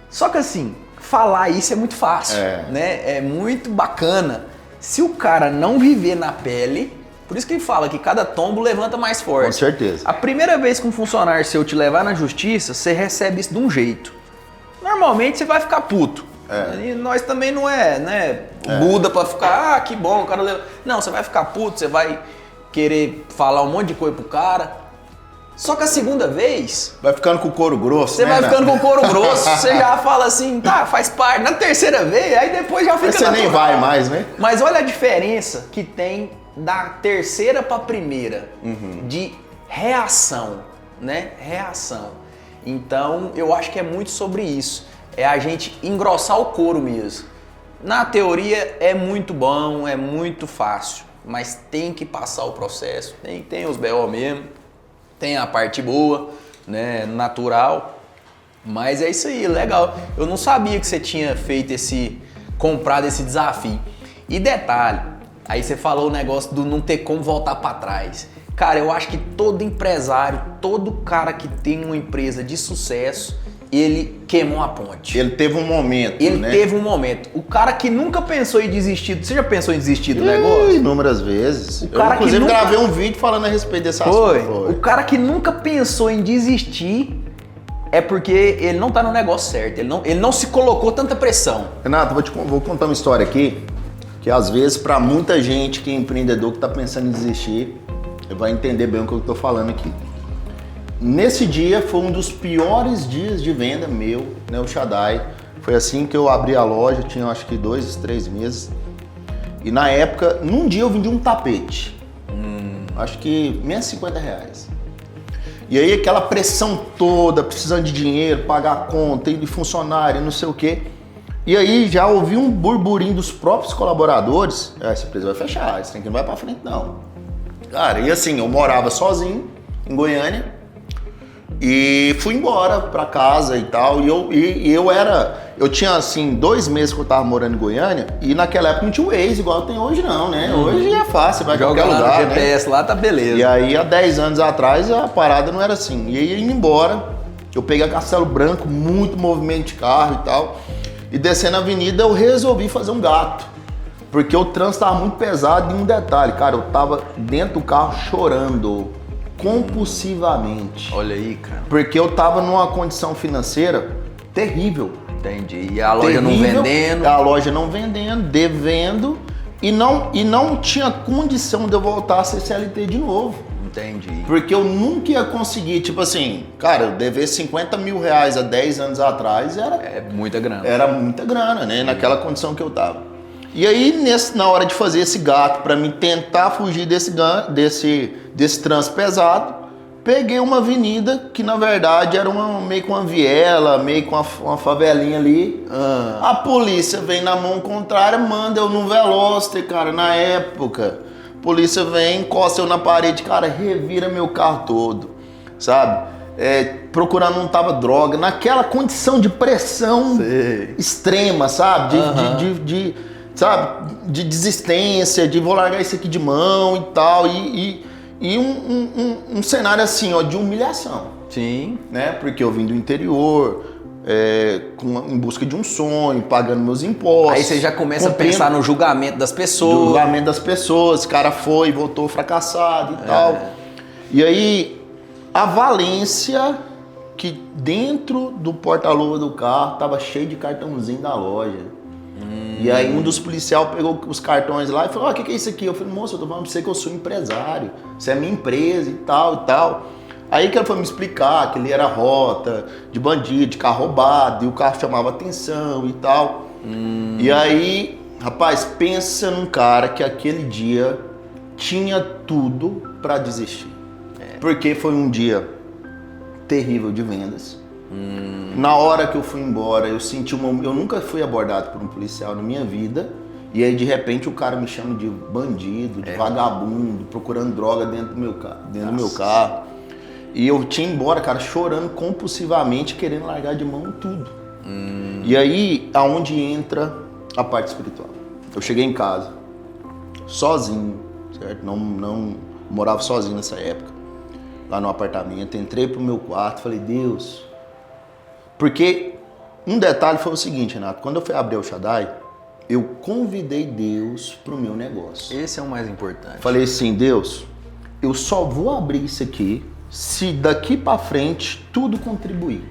[SPEAKER 4] Só que assim, falar isso é muito fácil, né? É muito bacana. Se o cara não viver na pele, por isso que ele fala que cada tombo levanta mais forte.
[SPEAKER 1] Com certeza.
[SPEAKER 4] A primeira vez que um funcionário seu te levar na justiça, você recebe isso de um jeito. Normalmente você vai ficar puto. E nós também não é, né, Buda pra ficar, que bom, o cara leva. Não, você vai ficar puto, você vai querer falar um monte de coisa pro cara. Só que a segunda vez...
[SPEAKER 1] Vai ficando com o couro grosso,
[SPEAKER 4] Você vai ficando com o couro grosso, você já fala assim, tá, faz parte. Na terceira vez, aí depois já fica
[SPEAKER 1] Você nem vai mais, né?
[SPEAKER 4] Mas olha a diferença que tem da terceira para a primeira, de reação, né? Reação. Então, eu acho que é muito sobre isso. É a gente engrossar o couro mesmo. Na teoria é muito bom, é muito fácil, mas tem que passar o processo. Tem os B.O. mesmo, tem a parte boa, né? Natural. Mas é isso aí, legal. Eu não sabia que você tinha feito comprado esse desafio. E detalhe, aí você falou o negócio do não ter como voltar para trás. Cara, eu acho que todo empresário, todo cara que tem uma empresa de sucesso, ele queimou a ponte.
[SPEAKER 1] Ele teve um momento,
[SPEAKER 4] Ele teve um momento. O cara que nunca pensou em desistir, você já pensou em desistir do negócio?
[SPEAKER 1] Inúmeras vezes.
[SPEAKER 4] O cara
[SPEAKER 1] eu, inclusive,
[SPEAKER 4] que nunca...
[SPEAKER 1] gravei um vídeo falando a respeito desse assunto.
[SPEAKER 4] Foi. O cara que nunca pensou em desistir é porque ele não tá no negócio certo. Ele não se colocou tanta pressão.
[SPEAKER 1] Renato, vou contar uma história aqui, que às vezes para muita gente que é empreendedor que tá pensando em desistir, vai entender bem o que eu tô falando aqui. Nesse dia foi um dos piores dias de venda meu, né, o Shaddai. Foi assim que eu abri a loja, tinha acho que 2, 3 meses. E na época, num dia eu vendi um tapete. Acho que menos R$50. E aí aquela pressão toda, precisando de dinheiro, pagar a conta, ir de funcionário, não sei o quê. E aí já ouvi um burburinho dos próprios colaboradores, essa empresa vai fechar, esse trem aqui não vai pra frente não. Cara, e assim, eu morava sozinho em Goiânia e fui embora pra casa e tal, eu tinha assim 2 meses que eu tava morando em Goiânia e naquela época não tinha o Waze igual tem hoje não, né? Hoje é fácil, você vai pra qualquer lugar,
[SPEAKER 3] no GPS,
[SPEAKER 1] né?
[SPEAKER 3] lá tá beleza.
[SPEAKER 1] E aí há 10 anos atrás a parada não era assim. E aí indo embora, eu peguei a Castelo Branco, muito movimento de carro e tal, e descendo a avenida eu resolvi fazer um gato. Porque o trânsito tava muito pesado e um detalhe, cara, eu tava dentro do carro chorando compulsivamente.
[SPEAKER 3] Olha aí, cara.
[SPEAKER 1] Porque eu tava numa condição financeira terrível.
[SPEAKER 3] Entendi. E a loja não vendendo.
[SPEAKER 1] A loja não vendendo, devendo e não tinha condição de eu voltar a ser CLT de novo.
[SPEAKER 3] Entendi.
[SPEAKER 1] Porque eu nunca ia conseguir, tipo assim, cara, eu dever 50 mil reais há 10 anos atrás
[SPEAKER 3] É muita grana.
[SPEAKER 1] era muita grana, né? Naquela condição que eu tava. E aí, na hora de fazer esse gato, pra mim tentar fugir desse trânsito pesado, peguei uma avenida que na verdade era meio com uma viela, meio com uma favelinha ali. A polícia vem na mão contrária, manda eu num Veloster, cara, na época. A polícia vem, encosta eu na parede, cara, revira meu carro todo, sabe? Procurando não tava droga, naquela condição de pressão extrema, sabe? De desistência, de vou largar isso aqui de mão e tal, e um cenário assim, ó, de humilhação.
[SPEAKER 3] Sim.
[SPEAKER 1] Né? Porque eu vim do interior, em busca de um sonho, pagando meus impostos.
[SPEAKER 3] Aí você já começa a pensar no julgamento das pessoas.
[SPEAKER 1] Julgamento das pessoas, o cara foi, voltou fracassado e tal. E aí, a Valência, que dentro do porta-luva do carro tava cheio de cartãozinho da loja. E aí um dos policiais pegou os cartões lá e falou, o que é isso aqui? Eu falei, moço, eu tô falando pra você que eu sou empresário, você é minha empresa e tal e tal. Aí que ela foi me explicar que ele era rota de bandido, de carro roubado, e o carro chamava atenção e tal. E aí, rapaz, pensa num cara que aquele dia tinha tudo pra desistir. Porque foi um dia terrível de vendas. Na hora que eu fui embora, eu senti eu nunca fui abordado por um policial na minha vida. E aí de repente o cara me chama de bandido, de vagabundo, procurando droga dentro do meu carro. E eu tinha ido embora, cara, chorando compulsivamente, querendo largar de mão tudo. E aí aonde entra a parte espiritual. Eu cheguei em casa sozinho, certo? Não morava sozinho nessa época, lá no apartamento. Entrei pro meu quarto, falei, Deus. Porque um detalhe foi o seguinte, Renato, quando eu fui abrir o Shaddai, eu convidei Deus pro meu negócio.
[SPEAKER 3] Esse é o mais importante.
[SPEAKER 1] Falei assim, Deus, eu só vou abrir isso aqui se daqui pra frente tudo contribuir.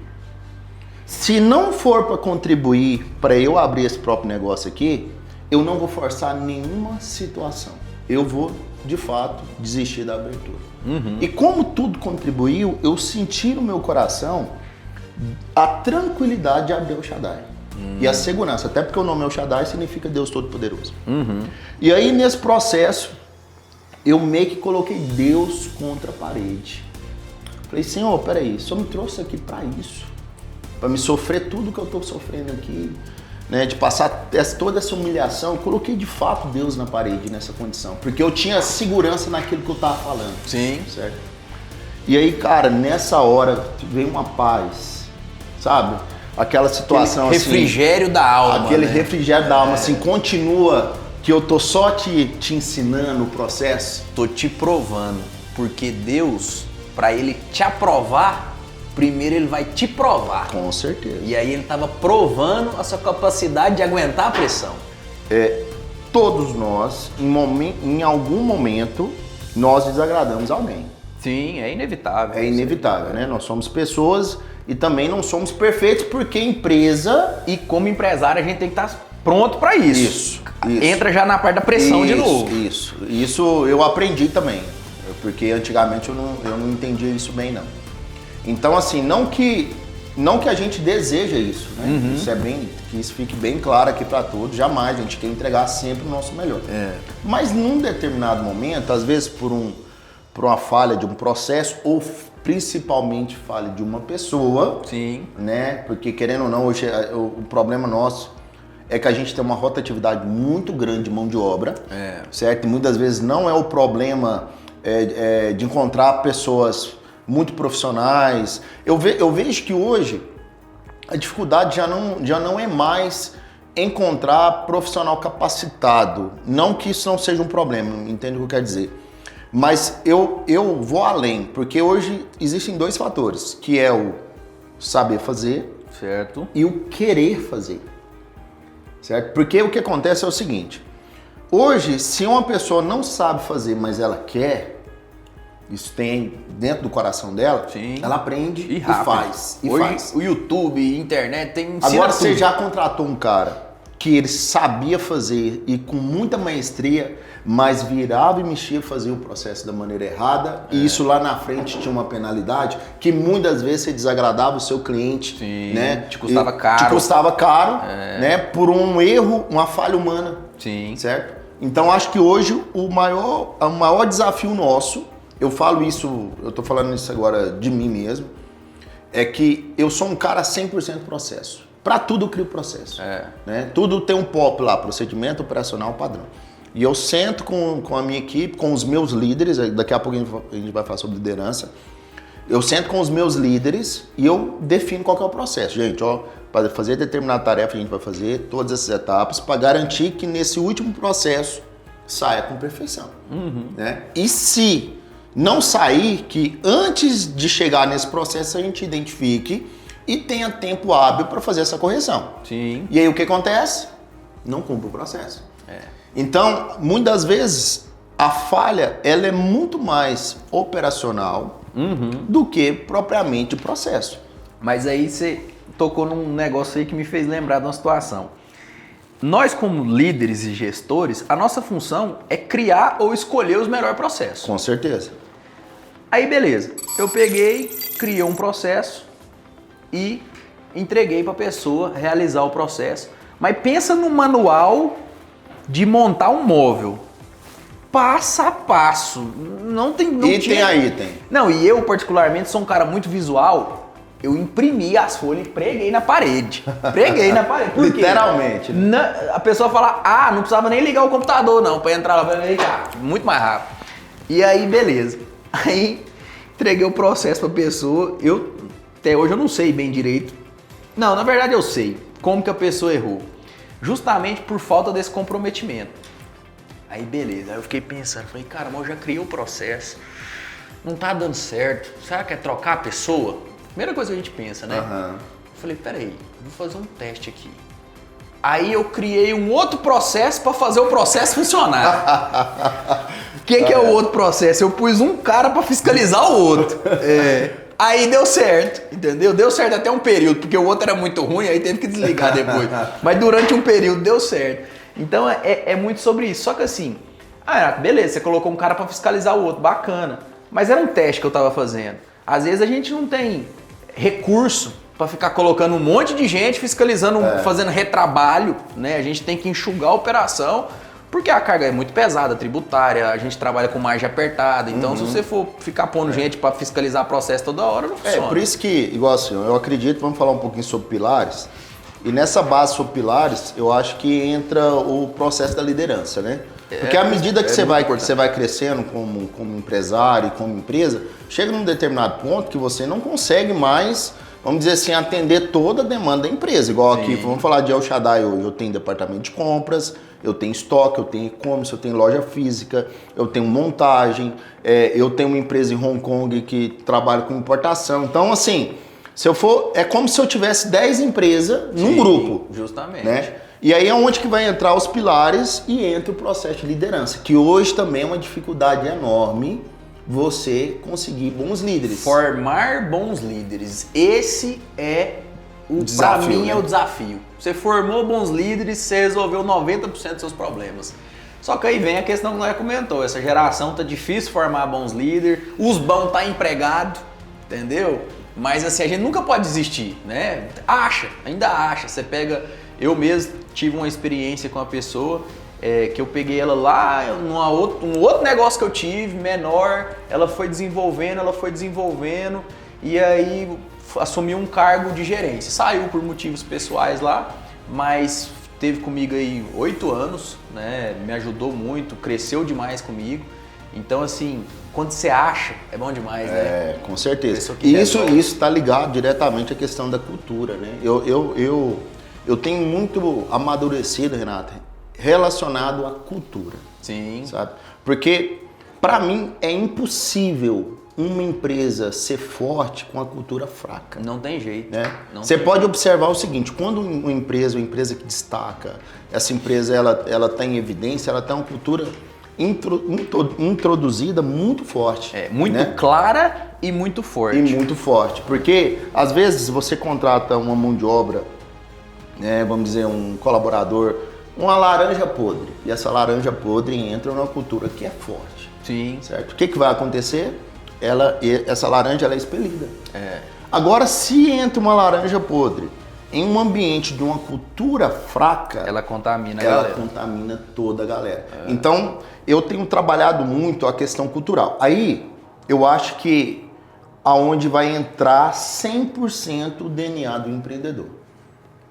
[SPEAKER 1] Se não for para contribuir para eu abrir esse próprio negócio aqui, eu não vou forçar nenhuma situação. Eu vou, de fato, desistir da abertura. E como tudo contribuiu, eu senti no meu coração a tranquilidade de abrir o Shaddai. E a segurança, até porque o nome El Shaddai significa Deus Todo-Poderoso. E aí, nesse processo, eu meio que coloquei Deus contra a parede. Falei, Senhor, peraí, só me trouxe aqui para isso. Para me sofrer tudo que eu estou sofrendo aqui, né? De passar toda essa humilhação. Eu coloquei de fato Deus na parede nessa condição. Porque eu tinha segurança naquilo que eu estava falando.
[SPEAKER 3] Sim.
[SPEAKER 1] Certo? E aí, cara, nessa hora veio uma paz, sabe? Aquela situação
[SPEAKER 3] aquele refrigério da alma.
[SPEAKER 1] Aquele
[SPEAKER 3] né?
[SPEAKER 1] refrigério da alma, assim, continua que eu tô só te ensinando o processo.
[SPEAKER 3] Tô te provando, porque Deus, para ele te aprovar, primeiro ele vai te provar.
[SPEAKER 1] Com certeza.
[SPEAKER 3] E aí ele tava provando a sua capacidade de aguentar a pressão.
[SPEAKER 1] Todos nós, em algum momento, nós desagradamos alguém.
[SPEAKER 3] Sim, é inevitável.
[SPEAKER 1] É inevitável, né? Nós somos pessoas e também não somos perfeitos porque empresa...
[SPEAKER 3] E como empresário a gente tem que estar pronto para isso.
[SPEAKER 1] Isso.
[SPEAKER 3] Entra já na parte da pressão de novo.
[SPEAKER 1] Isso eu aprendi também, porque antigamente eu não entendia isso bem, não. Então, assim, não que a gente deseja isso, né? Que isso fique bem claro aqui para todos, jamais, a gente quer entregar sempre o nosso melhor. Mas num determinado momento, às vezes por uma falha de um processo ou principalmente falha de uma pessoa,
[SPEAKER 3] Sim.
[SPEAKER 1] né? Porque querendo ou não, hoje o problema nosso é que a gente tem uma rotatividade muito grande de mão de obra, certo? E muitas vezes não é o problema de encontrar pessoas muito profissionais. Eu vejo que hoje a dificuldade já não é mais encontrar profissional capacitado. Não que isso não seja um problema, entende o que eu quero dizer. Mas eu vou além, porque hoje existem dois fatores, que é o saber fazer,
[SPEAKER 3] Certo.
[SPEAKER 1] e o querer fazer, certo? Porque o que acontece é o seguinte, hoje, se uma pessoa não sabe fazer, mas ela quer, isso tem dentro do coração dela,
[SPEAKER 3] Sim.
[SPEAKER 1] ela aprende
[SPEAKER 3] E
[SPEAKER 1] e
[SPEAKER 3] rápido.
[SPEAKER 1] faz. E
[SPEAKER 3] Hoje,
[SPEAKER 1] faz.
[SPEAKER 3] o YouTube, internet, tem
[SPEAKER 1] Agora você
[SPEAKER 3] tudo.
[SPEAKER 1] já contratou um cara que ele sabia fazer e com muita maestria, mas virava e mexia fazer o processo da maneira errada, e isso lá na frente tinha uma penalidade que muitas vezes você desagradava o seu cliente,
[SPEAKER 3] Sim,
[SPEAKER 1] né?
[SPEAKER 3] te custava
[SPEAKER 1] E
[SPEAKER 3] caro.
[SPEAKER 1] Te custava caro, né? Por um erro, uma falha humana,
[SPEAKER 3] Sim.
[SPEAKER 1] certo? Então acho que hoje o maior desafio nosso, eu falo isso, eu tô falando isso agora de mim mesmo, é que eu sou um cara 100% processo. Para tudo eu crio processo. Né? Tudo tem um POP lá, procedimento operacional padrão. E eu sento com a minha equipe, com os meus líderes, daqui a pouco a gente vai falar sobre liderança. Eu sento com os meus líderes e eu defino qual que é o processo. Gente, ó, para fazer determinada tarefa a gente vai fazer todas essas etapas para garantir que nesse último processo saia com perfeição. Né? E se não sair, que antes de chegar nesse processo a gente identifique e tenha tempo hábil para fazer essa correção.
[SPEAKER 3] Sim.
[SPEAKER 1] E aí o que acontece? Não cumpre o processo. Então, muitas vezes, a falha ela é muito mais operacional do que propriamente o processo.
[SPEAKER 3] Mas aí você tocou num negócio aí que me fez lembrar de uma situação. Nós, como líderes e gestores, a nossa função é criar ou escolher os melhores processos.
[SPEAKER 1] Com certeza.
[SPEAKER 3] Aí, beleza. Eu peguei, criei um processo e entreguei para a pessoa realizar o processo. Mas pensa no manual de montar um móvel. Passo a passo. Não tem...
[SPEAKER 1] Item a item.
[SPEAKER 3] Não, e eu particularmente sou um cara muito visual. Eu imprimi as folhas e preguei na parede. Preguei na parede. Por quê?
[SPEAKER 1] Literalmente. Né?
[SPEAKER 3] A pessoa fala, não precisava nem ligar o computador não, para entrar lá, para ligar. Muito mais rápido. E aí, beleza. Aí, entreguei o processo pra pessoa. Até hoje eu não sei bem direito. Não, na verdade eu sei como que a pessoa errou. Justamente por falta desse comprometimento. Aí beleza, aí eu fiquei pensando, falei, cara, mas eu já criei o processo, não tá dando certo, será que é trocar a pessoa? Primeira coisa que a gente pensa, né? Eu falei, peraí, vou fazer um teste aqui. Aí eu criei um outro processo para fazer o processo funcionar. O que é o outro processo? Eu pus um cara para fiscalizar o outro. Aí deu certo, entendeu? Deu certo até um período, porque o outro era muito ruim, aí teve que desligar depois. Mas durante um período deu certo. Então é muito sobre isso. Só que assim, beleza, você colocou um cara para fiscalizar o outro, bacana. Mas era um teste que eu tava fazendo. Às vezes a gente não tem recurso para ficar colocando um monte de gente fiscalizando, fazendo retrabalho, né? A gente tem que enxugar a operação, porque a carga é muito pesada, tributária, a gente trabalha com margem apertada. Então, se você for ficar pondo gente para fiscalizar processo toda hora, não funciona.
[SPEAKER 1] Por isso que, igual assim, eu acredito, vamos falar um pouquinho sobre pilares. E nessa base sobre pilares, eu acho que entra o processo da liderança, né? Porque à medida que você vai crescendo como empresário e como empresa, chega num determinado ponto que você não consegue mais, vamos dizer assim, atender toda a demanda da empresa. Igual aqui, vamos falar de El Shaddai hoje, eu tenho departamento de compras, eu tenho estoque, eu tenho e-commerce, eu tenho loja física, eu tenho montagem, eu tenho uma empresa em Hong Kong que trabalha com importação. Então, assim, se eu for, é como se eu tivesse 10 empresas num grupo.
[SPEAKER 3] Justamente.
[SPEAKER 1] Né? E aí é onde que vai entrar os pilares e entra o processo de liderança, que hoje também é uma dificuldade enorme você conseguir bons líderes.
[SPEAKER 3] Formar bons líderes. Esse é para mim, é o desafio. Você formou bons líderes, você resolveu 90% dos seus problemas. Só que aí vem a questão que nós comentou. Essa geração tá difícil formar bons líderes, os bons tá empregado, entendeu? Mas assim, a gente nunca pode desistir, né? Ainda acha. Você pega... Eu mesmo tive uma experiência com uma pessoa que eu peguei ela lá, um outro negócio que eu tive, menor, ela foi desenvolvendo, e aí assumiu um cargo de gerência. Saiu por motivos pessoais lá, mas teve comigo aí 8 anos, né? Me ajudou muito, cresceu demais comigo. Então, assim, quando você acha, é bom demais, né?
[SPEAKER 1] Com certeza. E isso está ligado diretamente à questão da cultura, né? Eu tenho muito amadurecido, Renata, relacionado à cultura.
[SPEAKER 3] Sim.
[SPEAKER 1] Sabe? Porque, para mim, é impossível uma empresa ser forte com a cultura fraca.
[SPEAKER 3] Não tem jeito.
[SPEAKER 1] Né? Você pode observar o seguinte, quando uma empresa que destaca, essa empresa ela tem em evidência, ela tem uma cultura introduzida muito forte.
[SPEAKER 3] Muito, né? Clara e muito forte.
[SPEAKER 1] E muito forte. Porque, às vezes, você contrata uma mão de obra, né, vamos dizer, um colaborador, uma laranja podre. E essa laranja podre entra numa cultura que é forte.
[SPEAKER 3] Sim.
[SPEAKER 1] Certo? O que vai acontecer? Essa laranja ela é expelida. Agora, se entra uma laranja podre em um ambiente de uma cultura fraca,
[SPEAKER 3] ela contamina a
[SPEAKER 1] galera.
[SPEAKER 3] galera.
[SPEAKER 1] Ela contamina toda a galera. Então, eu tenho trabalhado muito a questão cultural. Aí, eu acho que aonde vai entrar 100% o DNA do empreendedor.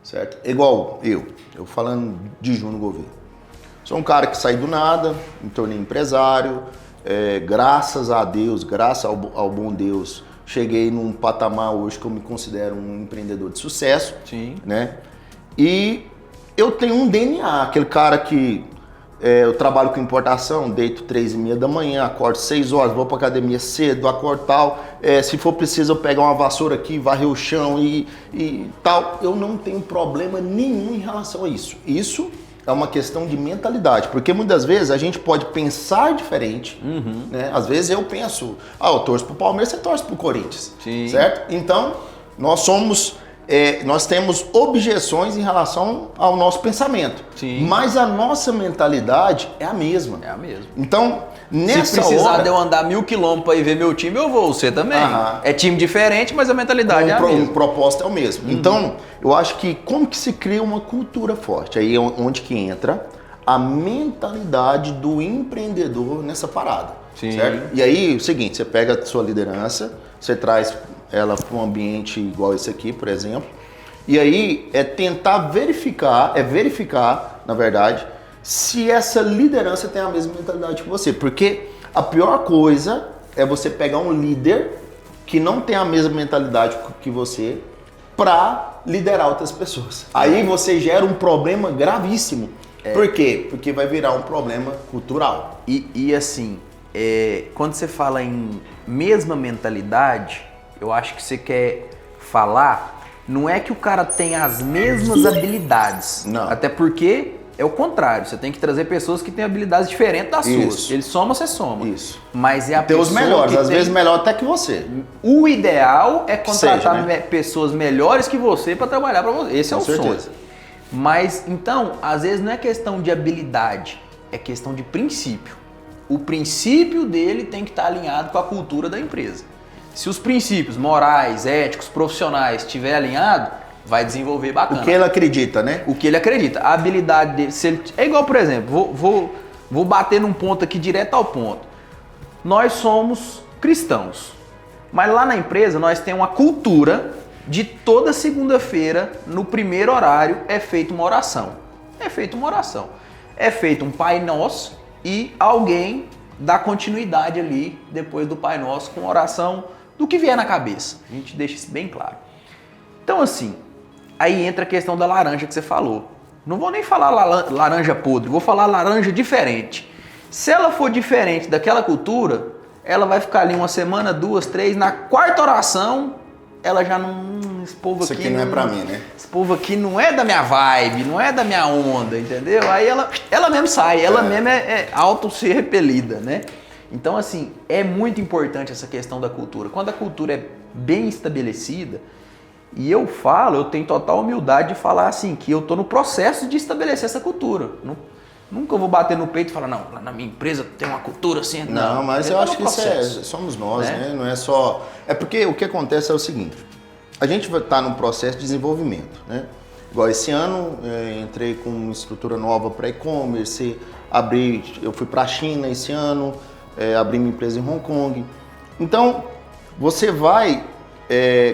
[SPEAKER 1] Certo? Igual eu falando de Júnior Gouveia. Sou um cara que saí do nada, me tornei empresário, graças a Deus, graças ao bom Deus, cheguei num patamar hoje que eu me considero um empreendedor de sucesso.
[SPEAKER 3] Sim.
[SPEAKER 1] Né? E eu tenho um DNA, aquele cara que eu trabalho com importação, deito 3h30 da manhã, acordo 6 horas, vou pra academia cedo, acordo tal, se for preciso eu pegar uma vassoura aqui, varrer o chão e tal. Eu não tenho problema nenhum em relação a isso. Isso é uma questão de mentalidade, porque muitas vezes a gente pode pensar diferente, né? Às vezes eu penso, eu torço pro Palmeiras, você torce pro Corinthians,
[SPEAKER 3] Sim.
[SPEAKER 1] certo? Então, nós temos objeções em relação ao nosso pensamento,
[SPEAKER 3] Sim.
[SPEAKER 1] mas a nossa mentalidade é a mesma.
[SPEAKER 3] É a mesma.
[SPEAKER 1] Então, nessa
[SPEAKER 3] Se precisar
[SPEAKER 1] hora,
[SPEAKER 3] de eu andar 1000 quilômetros para ir ver meu time, eu vou, você também.
[SPEAKER 1] Aham.
[SPEAKER 3] É time diferente, mas a mentalidade é a mesma.
[SPEAKER 1] o propósito é o mesmo. Então, eu acho que como que se cria uma cultura forte? Aí é onde que entra a mentalidade do empreendedor nessa parada.
[SPEAKER 3] Sim.
[SPEAKER 1] Certo? E aí, o seguinte, você pega a sua liderança, você traz ela para um ambiente igual esse aqui, por exemplo, e aí é tentar verificar, na verdade, se essa liderança tem a mesma mentalidade que você. Porque a pior coisa é você pegar um líder que não tem a mesma mentalidade que você para liderar outras pessoas. Aí você gera um problema gravíssimo. Por quê? Porque vai virar um problema cultural.
[SPEAKER 3] E assim, quando você fala em mesma mentalidade, eu acho que você quer falar, não é que o cara tem as mesmas habilidades.
[SPEAKER 1] Não.
[SPEAKER 3] Até porque é o contrário, você tem que trazer pessoas que têm habilidades diferentes das suas. Ele soma, você soma.
[SPEAKER 1] Isso.
[SPEAKER 3] Mas é a
[SPEAKER 1] Tem os
[SPEAKER 3] pessoa
[SPEAKER 1] melhores,
[SPEAKER 3] que
[SPEAKER 1] às vezes melhor até que você.
[SPEAKER 3] O ideal é contratar
[SPEAKER 1] Seja, né?
[SPEAKER 3] pessoas melhores que você para trabalhar para você. Esse é o
[SPEAKER 1] certeza.
[SPEAKER 3] sonho. Mas, então, às vezes não é questão de habilidade, é questão de princípio. O princípio dele tem que estar alinhado com a cultura da empresa. Se os princípios morais, éticos, profissionais estiver alinhado, vai desenvolver bacana.
[SPEAKER 1] O que ele acredita, né?
[SPEAKER 3] O que ele acredita. A habilidade dele, se ele, é igual, por exemplo, vou bater num ponto aqui direto ao ponto. Nós somos cristãos, mas lá na empresa nós temos uma cultura de toda segunda-feira, no primeiro horário, é feita uma oração. É feita uma oração. É feito um Pai Nosso e alguém dá continuidade ali, depois do Pai Nosso, com oração do que vier na cabeça. A gente deixa isso bem claro. Então, assim, aí entra a questão da laranja que você falou. Não vou nem falar laranja podre, vou falar laranja diferente. Se ela for diferente daquela cultura, ela vai ficar ali uma semana, 2, 3, na quarta oração, ela já não... Esse povo
[SPEAKER 1] Isso aqui não é pra mim, né?
[SPEAKER 3] Esse povo aqui não é da minha vibe, não é da minha onda, entendeu? Aí ela mesmo sai, ela mesmo é auto ser repelida, né? Então, assim, é muito importante essa questão da cultura. Quando a cultura é bem estabelecida, e eu tenho total humildade de falar assim, que eu tô no processo de estabelecer essa cultura. Nunca vou bater no peito e falar, não, lá na minha empresa tem uma cultura assim.
[SPEAKER 1] Não, mas eu acho que isso somos nós, né? Não é só... É porque o que acontece é o seguinte, a gente vai estar num processo de desenvolvimento, né? Igual esse ano, entrei com uma estrutura nova para e-commerce, eu fui para a China esse ano, abri minha empresa em Hong Kong. Então, você vai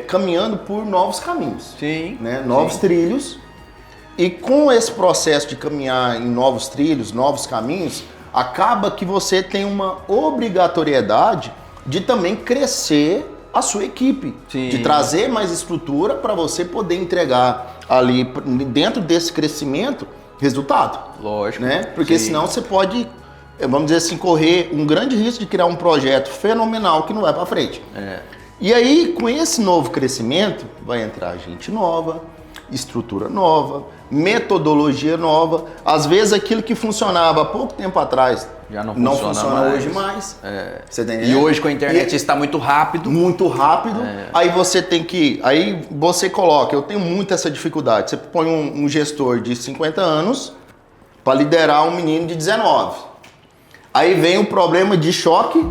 [SPEAKER 1] caminhando por novos caminhos,
[SPEAKER 3] Sim.
[SPEAKER 1] né? Novos trilhos. E com esse processo de caminhar em novos trilhos, novos caminhos, acaba que você tem uma obrigatoriedade de também crescer a sua equipe,
[SPEAKER 3] Sim.
[SPEAKER 1] de trazer mais estrutura para você poder entregar ali dentro desse crescimento resultado.
[SPEAKER 3] Lógico.
[SPEAKER 1] Né? Porque
[SPEAKER 3] Sim.
[SPEAKER 1] senão você pode, vamos dizer assim, correr um grande risco de criar um projeto fenomenal que não vai para frente. E aí, com esse novo crescimento, vai entrar gente nova, estrutura nova, metodologia nova. Às vezes aquilo que funcionava há pouco tempo atrás
[SPEAKER 3] Já não
[SPEAKER 1] funciona
[SPEAKER 3] mais.
[SPEAKER 1] hoje mais. Você tá
[SPEAKER 3] E
[SPEAKER 1] entendendo?
[SPEAKER 3] hoje com a internet está muito rápido.
[SPEAKER 1] Muito rápido. Aí você tem que... Aí você coloca... Eu tenho muito essa dificuldade. Você põe um gestor de 50 anos para liderar um menino de 19. Aí vem o problema de choque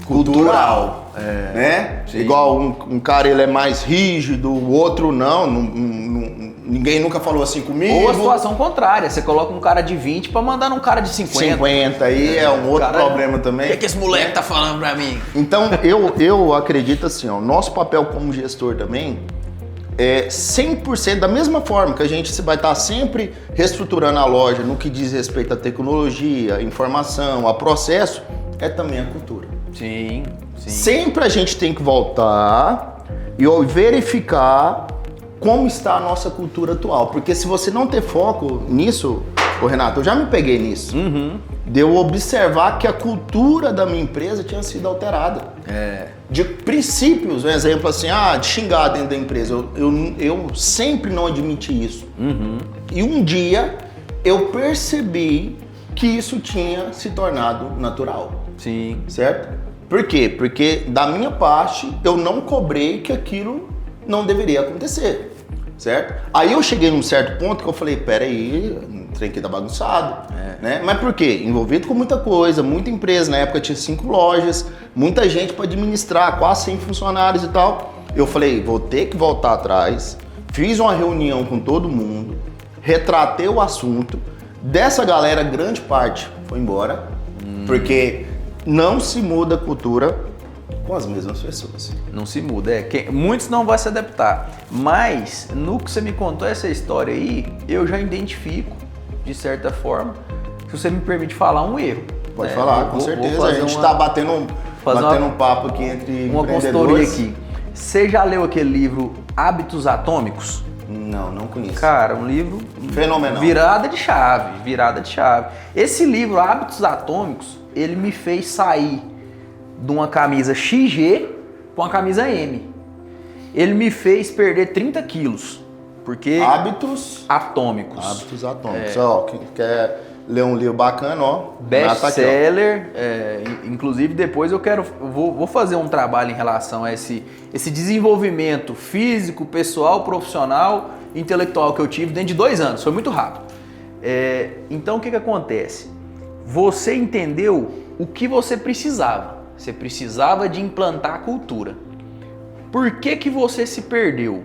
[SPEAKER 1] cultural. Né?
[SPEAKER 3] Sim.
[SPEAKER 1] Igual um cara ele é mais rígido, o outro não, ninguém nunca falou assim comigo.
[SPEAKER 3] Ou a situação contrária, você coloca um cara de 20 pra mandar num cara de 50.
[SPEAKER 1] Aí é um outro
[SPEAKER 3] Cara,
[SPEAKER 1] problema também.
[SPEAKER 3] O que esse moleque tá falando pra mim?
[SPEAKER 1] Então eu acredito assim, ó, nosso papel como gestor também é 100% da mesma forma que a gente vai estar sempre reestruturando a loja no que diz respeito à tecnologia, informação, a processo, é também a cultura.
[SPEAKER 3] Sim.
[SPEAKER 1] Sempre a gente tem que voltar e verificar como está a nossa cultura atual. Porque se você não ter foco nisso, Renato, eu já me peguei nisso. De eu observar que a cultura da minha empresa tinha sido alterada. De princípios, um exemplo assim, de xingar dentro da empresa. Eu sempre não admiti isso. E um dia eu percebi que isso tinha se tornado natural.
[SPEAKER 3] Sim.
[SPEAKER 1] Certo? Por quê? Porque da minha parte eu não cobrei que aquilo não deveria acontecer, certo? Aí eu cheguei num certo ponto que eu falei, peraí, o trem aqui tá bagunçado, né? Mas por quê? Envolvido com muita coisa, muita empresa, na época tinha 5 lojas, muita gente para administrar, quase 100 funcionários e tal. Eu falei, vou ter que voltar atrás, fiz uma reunião com todo mundo, retratei o assunto, dessa galera grande parte foi embora, porque não se muda a cultura com as mesmas pessoas.
[SPEAKER 3] Não se muda, muitos não vão se adaptar. Mas, no que você me contou essa história aí, eu já identifico, de certa forma, se você me permite falar, um erro.
[SPEAKER 1] Pode falar, com certeza. A gente está batendo um papo aqui entre
[SPEAKER 3] uma
[SPEAKER 1] empreendedores.
[SPEAKER 3] consultoria aqui. Você já leu aquele livro Hábitos Atômicos?
[SPEAKER 1] Não conheço.
[SPEAKER 3] Cara, um livro
[SPEAKER 1] fenomenal.
[SPEAKER 3] Virada de chave. Esse livro, Hábitos Atômicos, ele me fez sair de uma camisa XG para uma camisa M. Ele me fez perder 30 quilos. Porque...
[SPEAKER 1] Hábitos
[SPEAKER 3] Atômicos.
[SPEAKER 1] Ó, quem quer ler um livro bacana, ó.
[SPEAKER 3] Best-seller. Inclusive, depois vou fazer um trabalho em relação a esse desenvolvimento físico, pessoal, profissional, intelectual que eu tive dentro de 2 anos. Foi muito rápido. Então, o que acontece? Você entendeu o que você precisava. Você precisava de implantar a cultura. Por que você se perdeu?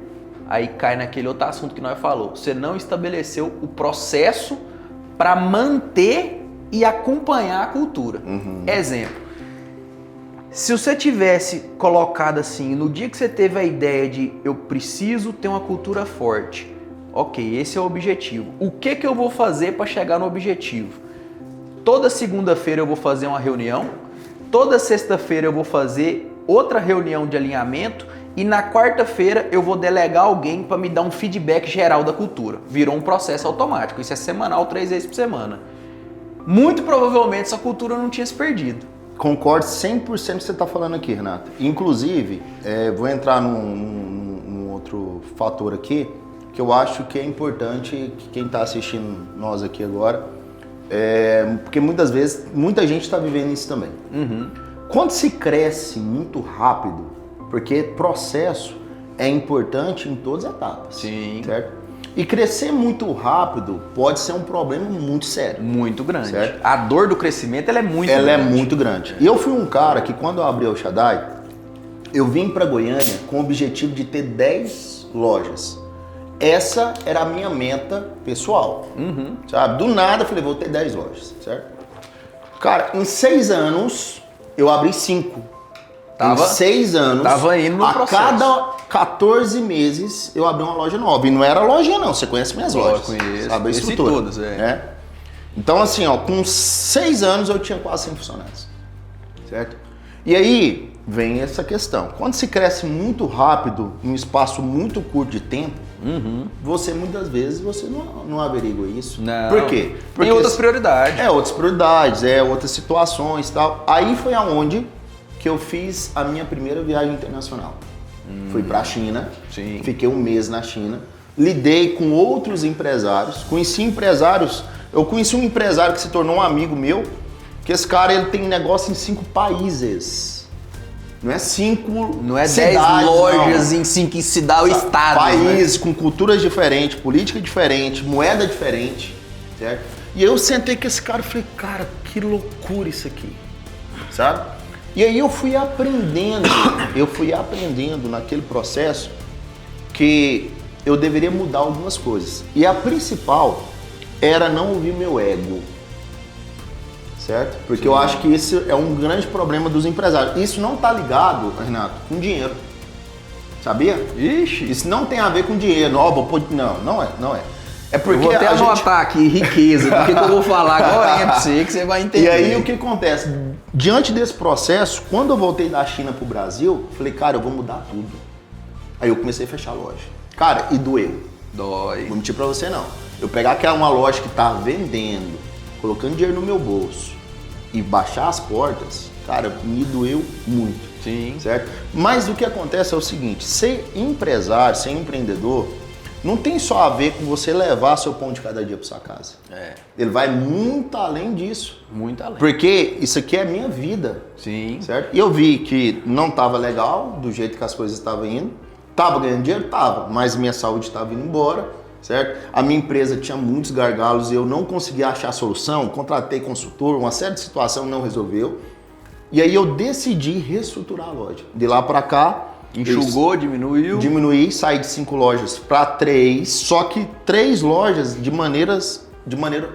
[SPEAKER 3] Aí cai naquele outro assunto que nós falamos. Você não estabeleceu o processo para manter e acompanhar a cultura. Exemplo. Se você tivesse colocado assim, no dia que você teve a ideia de eu preciso ter uma cultura forte. Ok, esse é o objetivo. O que eu vou fazer para chegar no objetivo? Toda segunda-feira eu vou fazer uma reunião, toda sexta-feira eu vou fazer outra reunião de alinhamento e na quarta-feira eu vou delegar alguém para me dar um feedback geral da cultura. Virou um processo automático, isso é semanal, 3 vezes por semana. Muito provavelmente essa cultura não tinha se perdido.
[SPEAKER 1] Concordo 100% com o que você está falando aqui, Renato. Inclusive, vou entrar num outro fator aqui, que eu acho que é importante que quem está assistindo nós aqui agora, porque muitas vezes, muita gente está vivendo isso também. Quando se cresce muito rápido, porque processo é importante em todas as etapas.
[SPEAKER 3] Sim.
[SPEAKER 1] Certo? E crescer muito rápido pode ser um problema muito sério.
[SPEAKER 3] Muito grande.
[SPEAKER 1] Certo?
[SPEAKER 3] A dor do crescimento ela é muito grande.
[SPEAKER 1] Ela é muito grande. E eu fui um cara que quando eu abri o Shaddai, eu vim para Goiânia com o objetivo de ter 10 lojas. essa era a minha meta pessoal, sabe? Do nada eu falei, vou ter 10 lojas, certo? Cara, em 6 anos eu abri 5. Em 6 anos,
[SPEAKER 3] tava indo no processo.
[SPEAKER 1] cada 14 meses eu abri uma loja nova. E não era lojinha não, você conhece minhas lojas.
[SPEAKER 3] Conheço.
[SPEAKER 1] Sabe a estrutura,
[SPEAKER 3] todas,
[SPEAKER 1] né? Então assim, ó, com 6 anos eu tinha quase 100 funcionários, certo? E aí vem essa questão. Quando se cresce muito rápido, em um espaço muito curto de tempo, você muitas vezes você não averigua isso.
[SPEAKER 3] Não.
[SPEAKER 1] Por quê?
[SPEAKER 3] Tem outras prioridades.
[SPEAKER 1] Outras prioridades, outras situações e tal. Aí foi aonde que eu fiz a minha primeira viagem internacional. Fui pra China,
[SPEAKER 3] Sim.
[SPEAKER 1] fiquei 1 mês na China, lidei com outros empresários, conheci empresários, eu conheci um empresário que se tornou um amigo meu, que esse cara ele tem negócio em 5 países. Não é 5
[SPEAKER 3] Não é 10
[SPEAKER 1] cidades,
[SPEAKER 3] lojas
[SPEAKER 1] não.
[SPEAKER 3] em 5 cidades ou estados.
[SPEAKER 1] Países com culturas diferentes, política diferente, moeda diferente, certo? E eu sentei com esse cara e falei, cara, que loucura isso aqui, sabe? E aí eu fui aprendendo naquele processo que eu deveria mudar algumas coisas. E a principal era não ouvir meu ego, certo? Porque eu acho que esse é um grande problema dos empresários. Isso não está ligado, Renato, com dinheiro. Sabia?
[SPEAKER 3] Ixi.
[SPEAKER 1] Isso não tem a ver com dinheiro. Não é. É porque
[SPEAKER 3] eu vou até anotar aqui, riqueza, do que eu vou falar agora pra você, que você vai entender.
[SPEAKER 1] E aí o que acontece? Diante desse processo, quando eu voltei da China pro Brasil, falei, cara, eu vou mudar tudo. Aí eu comecei a fechar a loja. Cara, e doeu.
[SPEAKER 3] Dói.
[SPEAKER 1] Vou mentir pra você não. Eu pegar aquela uma loja que tá vendendo, colocando dinheiro no meu bolso e baixar as portas, cara, me doeu muito.
[SPEAKER 3] Sim.
[SPEAKER 1] Certo? Mas o que acontece é o seguinte, ser empresário, ser empreendedor, não tem só a ver com você levar seu pão de cada dia para sua casa. Ele vai muito além disso.
[SPEAKER 3] Muito além.
[SPEAKER 1] Porque isso aqui é a minha vida.
[SPEAKER 3] Sim.
[SPEAKER 1] Certo? E eu vi que não estava legal do jeito que as coisas estavam indo. Tava ganhando dinheiro? Tava. Mas minha saúde estava indo embora. Certo? A minha empresa tinha muitos gargalos e eu não conseguia achar solução. Contratei consultor, uma série de situações não resolveu. E aí eu decidi reestruturar a loja. De lá para cá,
[SPEAKER 3] enxugou, diminuiu.
[SPEAKER 1] Diminuí, saí de 5 lojas para 3, só que 3 lojas de maneira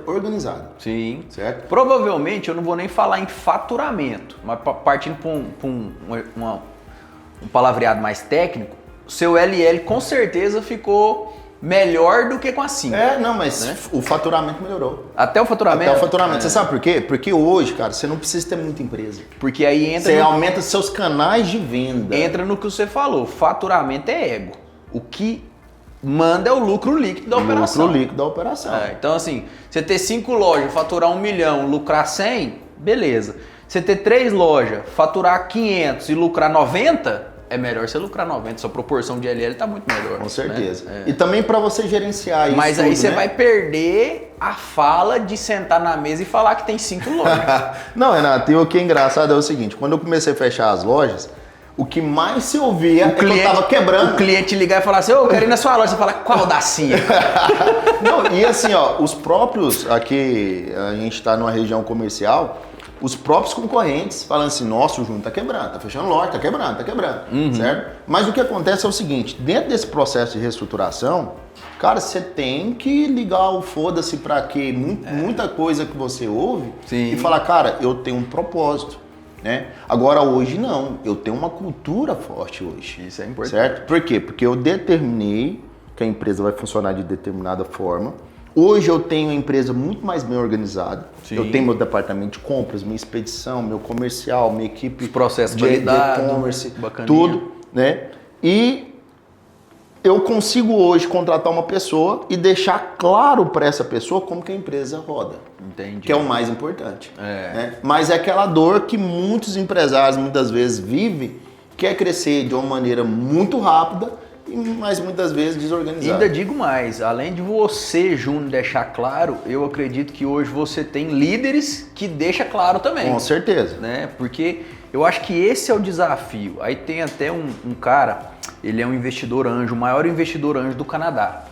[SPEAKER 1] organizada.
[SPEAKER 3] Sim.
[SPEAKER 1] Certo?
[SPEAKER 3] Provavelmente eu não vou nem falar em faturamento, mas partindo para um palavreado mais técnico, o seu LL com certeza ficou melhor do que com a 5.
[SPEAKER 1] Mas né? O faturamento melhorou.
[SPEAKER 3] Até o faturamento?
[SPEAKER 1] Até o faturamento. Você sabe por quê? Porque hoje, cara, você não precisa ter muita empresa.
[SPEAKER 3] Porque aí entra...
[SPEAKER 1] Você aumenta seus canais de venda.
[SPEAKER 3] Entra no que você falou. Faturamento é ego. O que manda é o lucro líquido da operação.
[SPEAKER 1] Lucro líquido da operação.
[SPEAKER 3] Então, assim, você ter 5 lojas, faturar 1 milhão, lucrar 100, beleza. Você ter 3 lojas, faturar 500 e lucrar 90... é melhor você lucrar 90, sua proporção de LL tá muito melhor.
[SPEAKER 1] Com certeza.
[SPEAKER 3] Né?
[SPEAKER 1] E também para você gerenciar isso.
[SPEAKER 3] Mas aí
[SPEAKER 1] tudo,
[SPEAKER 3] você
[SPEAKER 1] né?
[SPEAKER 3] vai perder a fala de sentar na mesa e falar que tem 5 lojas.
[SPEAKER 1] Não, Renato, e o que é engraçado é o seguinte, quando eu comecei a fechar as lojas, o que mais se ouvia é que eu tava quebrando.
[SPEAKER 3] O cliente ligar e falar assim, eu quero ir na sua loja, você fala, qual da CIA?
[SPEAKER 1] Não, e assim, ó, os próprios, aqui a gente tá numa região comercial, os próprios concorrentes falando assim, nossa, o Júnior tá quebrando, tá fechando loja, tá quebrando, certo? Mas o que acontece é o seguinte, dentro desse processo de reestruturação, cara, você tem que ligar o foda-se pra quê? Muita coisa que você ouve.
[SPEAKER 3] Sim.
[SPEAKER 1] E falar, cara, eu tenho um propósito, né? Agora hoje não, eu tenho uma cultura forte hoje.
[SPEAKER 3] Isso é importante.
[SPEAKER 1] Certo? Por quê? Porque eu determinei que a empresa vai funcionar de determinada forma. Hoje eu tenho a empresa muito mais bem organizada.
[SPEAKER 3] Sim.
[SPEAKER 1] Eu tenho meu departamento de compras, minha expedição, meu comercial, minha equipe
[SPEAKER 3] Os processos
[SPEAKER 1] de
[SPEAKER 3] validados,
[SPEAKER 1] e-commerce,
[SPEAKER 3] bacaninha.
[SPEAKER 1] tudo, né? E eu consigo hoje contratar uma pessoa e deixar claro para essa pessoa como que a empresa roda.
[SPEAKER 3] Entendi.
[SPEAKER 1] Que é o mais importante. Né? Mas é aquela dor que muitos empresários muitas vezes vivem, que é crescer de uma maneira muito rápida, mas muitas vezes desorganizado.
[SPEAKER 3] Ainda digo mais, além de você, Júnior, deixar claro, eu acredito que hoje você tem líderes que deixam claro também.
[SPEAKER 1] Com certeza.
[SPEAKER 3] Né? Porque eu acho que esse é o desafio. Aí tem até um cara, ele é um investidor anjo, o maior investidor anjo do Canadá.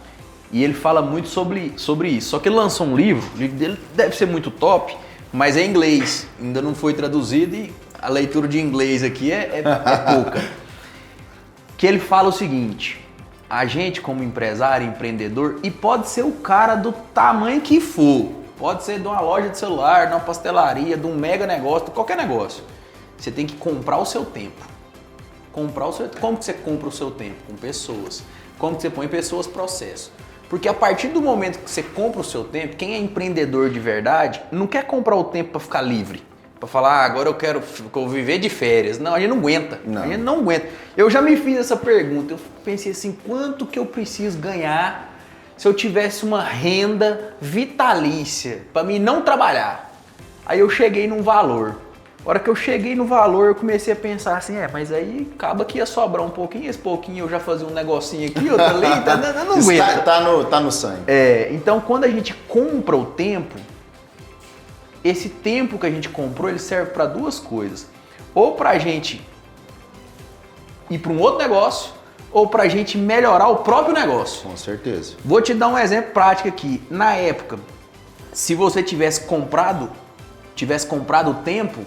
[SPEAKER 3] E ele fala muito sobre isso. Só que ele lançou um livro, o livro dele deve ser muito top, mas é em inglês. Ainda não foi traduzido e a leitura de inglês aqui é pouca. Que ele fala o seguinte,
[SPEAKER 4] a gente como empresário, empreendedor, e pode ser o cara do tamanho que for, pode ser de uma loja de celular, de uma pastelaria, de um mega negócio, de qualquer negócio, você tem que comprar o seu tempo. Como que você compra o seu tempo? Com pessoas. Como que você põe pessoas, processo. Porque a partir do momento que você compra o seu tempo, quem é empreendedor de verdade não quer comprar o tempo para ficar livre. Para falar, agora eu quero viver de férias. Não, a gente não aguenta.
[SPEAKER 1] Não.
[SPEAKER 4] A gente não aguenta. Eu já me fiz essa pergunta. Eu pensei assim, quanto que eu preciso ganhar se eu tivesse uma renda vitalícia para mim não trabalhar? Aí eu cheguei num valor. A hora que eu cheguei no valor, eu comecei a pensar assim, mas aí acaba que ia sobrar um pouquinho, esse pouquinho eu já fazia um negocinho aqui, outro ali, eu não aguento.
[SPEAKER 1] Tá no sangue.
[SPEAKER 4] Então quando a gente compra o tempo, esse tempo que a gente comprou, ele serve para duas coisas. Ou para a gente ir para um outro negócio, ou para a gente melhorar o próprio negócio.
[SPEAKER 1] Com certeza.
[SPEAKER 4] Vou te dar um exemplo prático aqui. Na época, se você tivesse comprado o tempo,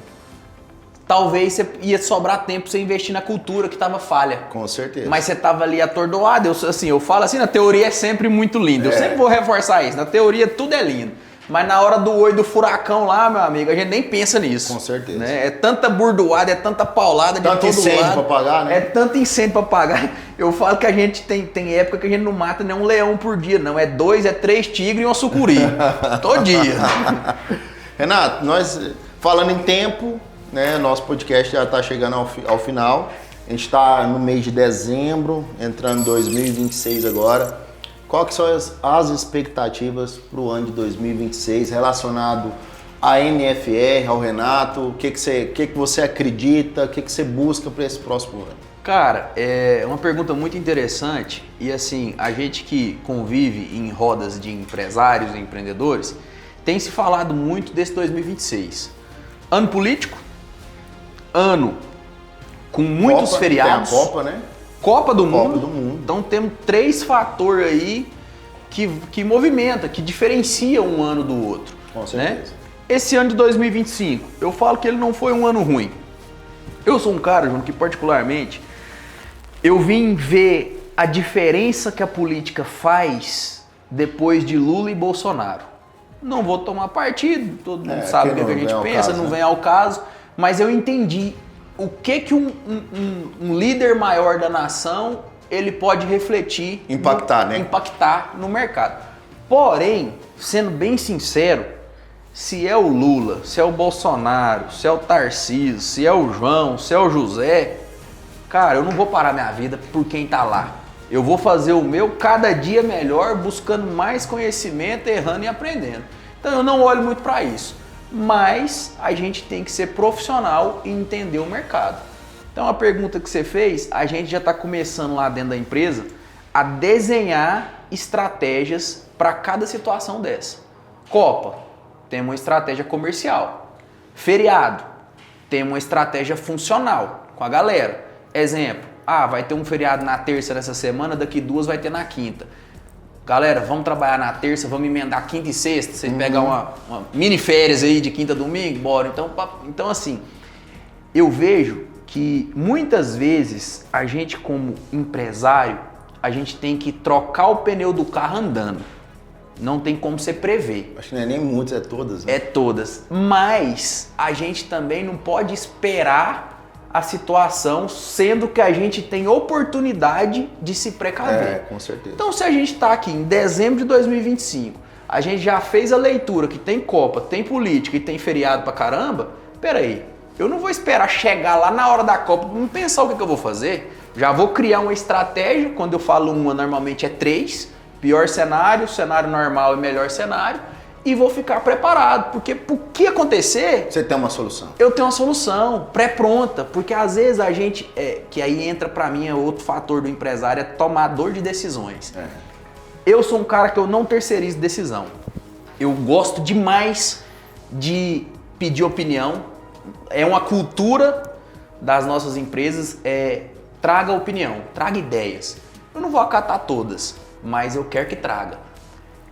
[SPEAKER 4] talvez você ia sobrar tempo para você investir na cultura que estava falha.
[SPEAKER 1] Com certeza.
[SPEAKER 4] Mas você estava ali atordoado. Eu falo assim, na teoria é sempre muito lindo. Eu sempre vou reforçar isso. Na teoria tudo é lindo. Mas na hora do olho do furacão lá, meu amigo, a gente nem pensa nisso.
[SPEAKER 1] Com certeza.
[SPEAKER 4] Né? É tanta burdoada, é tanta paulada de todo lado.
[SPEAKER 1] Tanto incêndio para pagar, né?
[SPEAKER 4] É tanto incêndio para pagar. Eu falo que a gente tem época que a gente não mata nem um leão por dia, não. É 2, 3 tigres e uma sucuri. Todo dia.
[SPEAKER 1] Renato, nós falando em tempo, né? Nosso podcast já está chegando ao final. A gente está no mês de dezembro, entrando em 2026 agora. Qual que são as expectativas para o ano de 2026 relacionado à NFR, ao Renato? O que você acredita, o que você busca para esse próximo ano?
[SPEAKER 4] Cara, é uma pergunta muito interessante e assim, a gente que convive em rodas de empresários e empreendedores tem se falado muito desse 2026. Ano político, ano com muitos feriados.
[SPEAKER 1] Tem a Copa, né?
[SPEAKER 4] Copa do
[SPEAKER 1] Copa
[SPEAKER 4] Mundo.
[SPEAKER 1] do Mundo.
[SPEAKER 4] Então temos 3 fatores aí que movimenta, que diferencia um ano do outro.
[SPEAKER 1] Com certeza.
[SPEAKER 4] Né? Esse ano de 2025, eu falo que ele não foi um ano ruim. Eu sou um cara, João, que particularmente eu vim ver a diferença que a política faz depois de Lula e Bolsonaro. Não vou tomar partido, todo mundo sabe o que a gente pensa, não vem ao caso, mas eu entendi o que um líder maior da nação ele pode refletir, impactar no mercado. Porém, sendo bem sincero, se é o Lula, se é o Bolsonaro, se é o Tarcísio, se é o João, se é o José, cara, eu não vou parar minha vida por quem tá lá. Eu vou fazer o meu cada dia melhor, buscando mais conhecimento, errando e aprendendo. Então eu não olho muito para isso. Mas a gente tem que ser profissional e entender o mercado. Então a pergunta que você fez, a gente já está começando lá dentro da empresa a desenhar estratégias para cada situação dessa. Copa, tem uma estratégia comercial. Feriado, tem uma estratégia funcional com a galera. Exemplo, vai ter um feriado na terça nessa semana, daqui 2 vai ter na quinta. Galera, vamos trabalhar na terça, vamos emendar quinta e sexta, vocês pegar uma mini férias aí de quinta a domingo, bora. Então assim, eu vejo que muitas vezes a gente como empresário, a gente tem que trocar o pneu do carro andando. Não tem como você prever.
[SPEAKER 1] Acho que não é nem muitas, é todas. Né?
[SPEAKER 4] É todas. Mas a gente também não pode esperar a situação, sendo que a gente tem oportunidade de se precaver.
[SPEAKER 1] Com certeza.
[SPEAKER 4] Então, se a gente está aqui em dezembro de 2025, a gente já fez a leitura que tem Copa, tem política e tem feriado pra caramba, peraí, eu não vou esperar chegar lá na hora da Copa para não pensar o que eu vou fazer. Já vou criar uma estratégia, quando eu falo uma, normalmente é 3, pior cenário, cenário normal e melhor cenário, e vou ficar preparado, porque por que acontecer...
[SPEAKER 1] Você tem uma solução.
[SPEAKER 4] Eu tenho uma solução pré-pronta, porque às vezes a gente, que aí entra pra mim, é outro fator do empresário, é tomador de decisões. Eu sou um cara que eu não terceirizo decisão. Eu gosto demais de pedir opinião, é uma cultura das nossas empresas, traga opinião, traga ideias. Eu não vou acatar todas, mas eu quero que traga.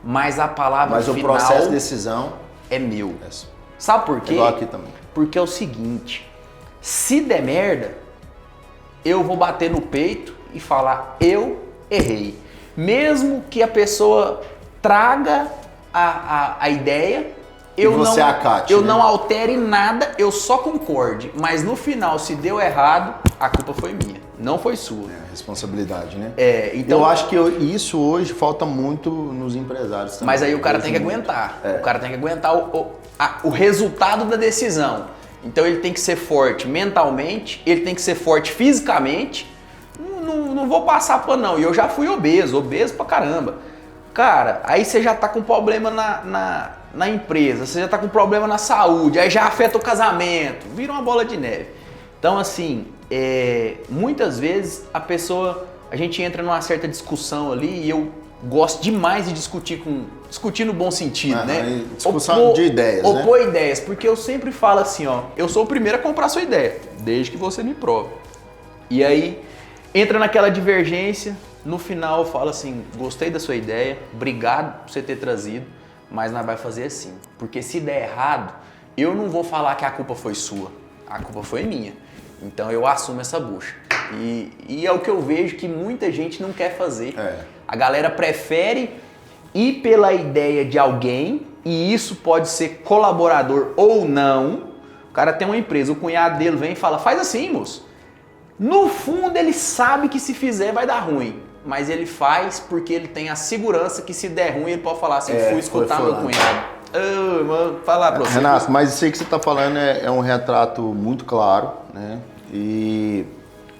[SPEAKER 4] Mas a palavra final...
[SPEAKER 1] Mas o processo de decisão...
[SPEAKER 4] é meu. Sabe por quê?
[SPEAKER 1] Igual aqui também.
[SPEAKER 4] Porque é o seguinte, se der merda, eu vou bater no peito e falar, eu
[SPEAKER 3] errei. Mesmo que a pessoa traga a ideia,
[SPEAKER 1] você acate,
[SPEAKER 3] eu
[SPEAKER 1] né?
[SPEAKER 3] não altere nada, eu só concorde. Mas no final, se deu errado, a culpa foi minha, não foi sua.
[SPEAKER 1] Responsabilidade, né?
[SPEAKER 3] Então,
[SPEAKER 1] eu acho que isso hoje falta muito nos empresários também.
[SPEAKER 3] mas aí o cara tem que aguentar. O cara tem que aguentar o resultado da decisão. Então ele tem que ser forte mentalmente, ele tem que ser forte fisicamente. Não vou passar pano não. E eu já fui obeso pra caramba. Cara, aí você já tá com problema na empresa, você já tá com problema na saúde, aí já afeta o casamento, vira uma bola de neve. Então assim, muitas vezes a gente entra numa certa discussão ali e eu gosto demais de discutir no bom sentido, né?
[SPEAKER 1] Discussão de ideias, né?
[SPEAKER 3] Opor ideias, porque eu sempre falo assim, ó, eu sou o primeiro a comprar sua ideia, desde que você me prove. E aí, entra naquela divergência, no final eu falo assim, gostei da sua ideia, obrigado por você ter trazido, mas nós vai fazer assim. Porque se der errado, eu não vou falar que a culpa foi sua, a culpa foi minha. Então eu assumo essa bucha. E é o que eu vejo que muita gente não quer fazer. A galera prefere ir pela ideia de alguém, e isso pode ser colaborador ou não. O cara tem uma empresa, o cunhado dele vem e fala, faz assim, moço. No fundo ele sabe que se fizer vai dar ruim, mas ele faz porque ele tem a segurança que se der ruim ele pode falar assim, fui escutar meu cunhado. Mano, falar pra você.
[SPEAKER 1] Renato, mas isso aí que você tá falando é um retrato muito claro, né? E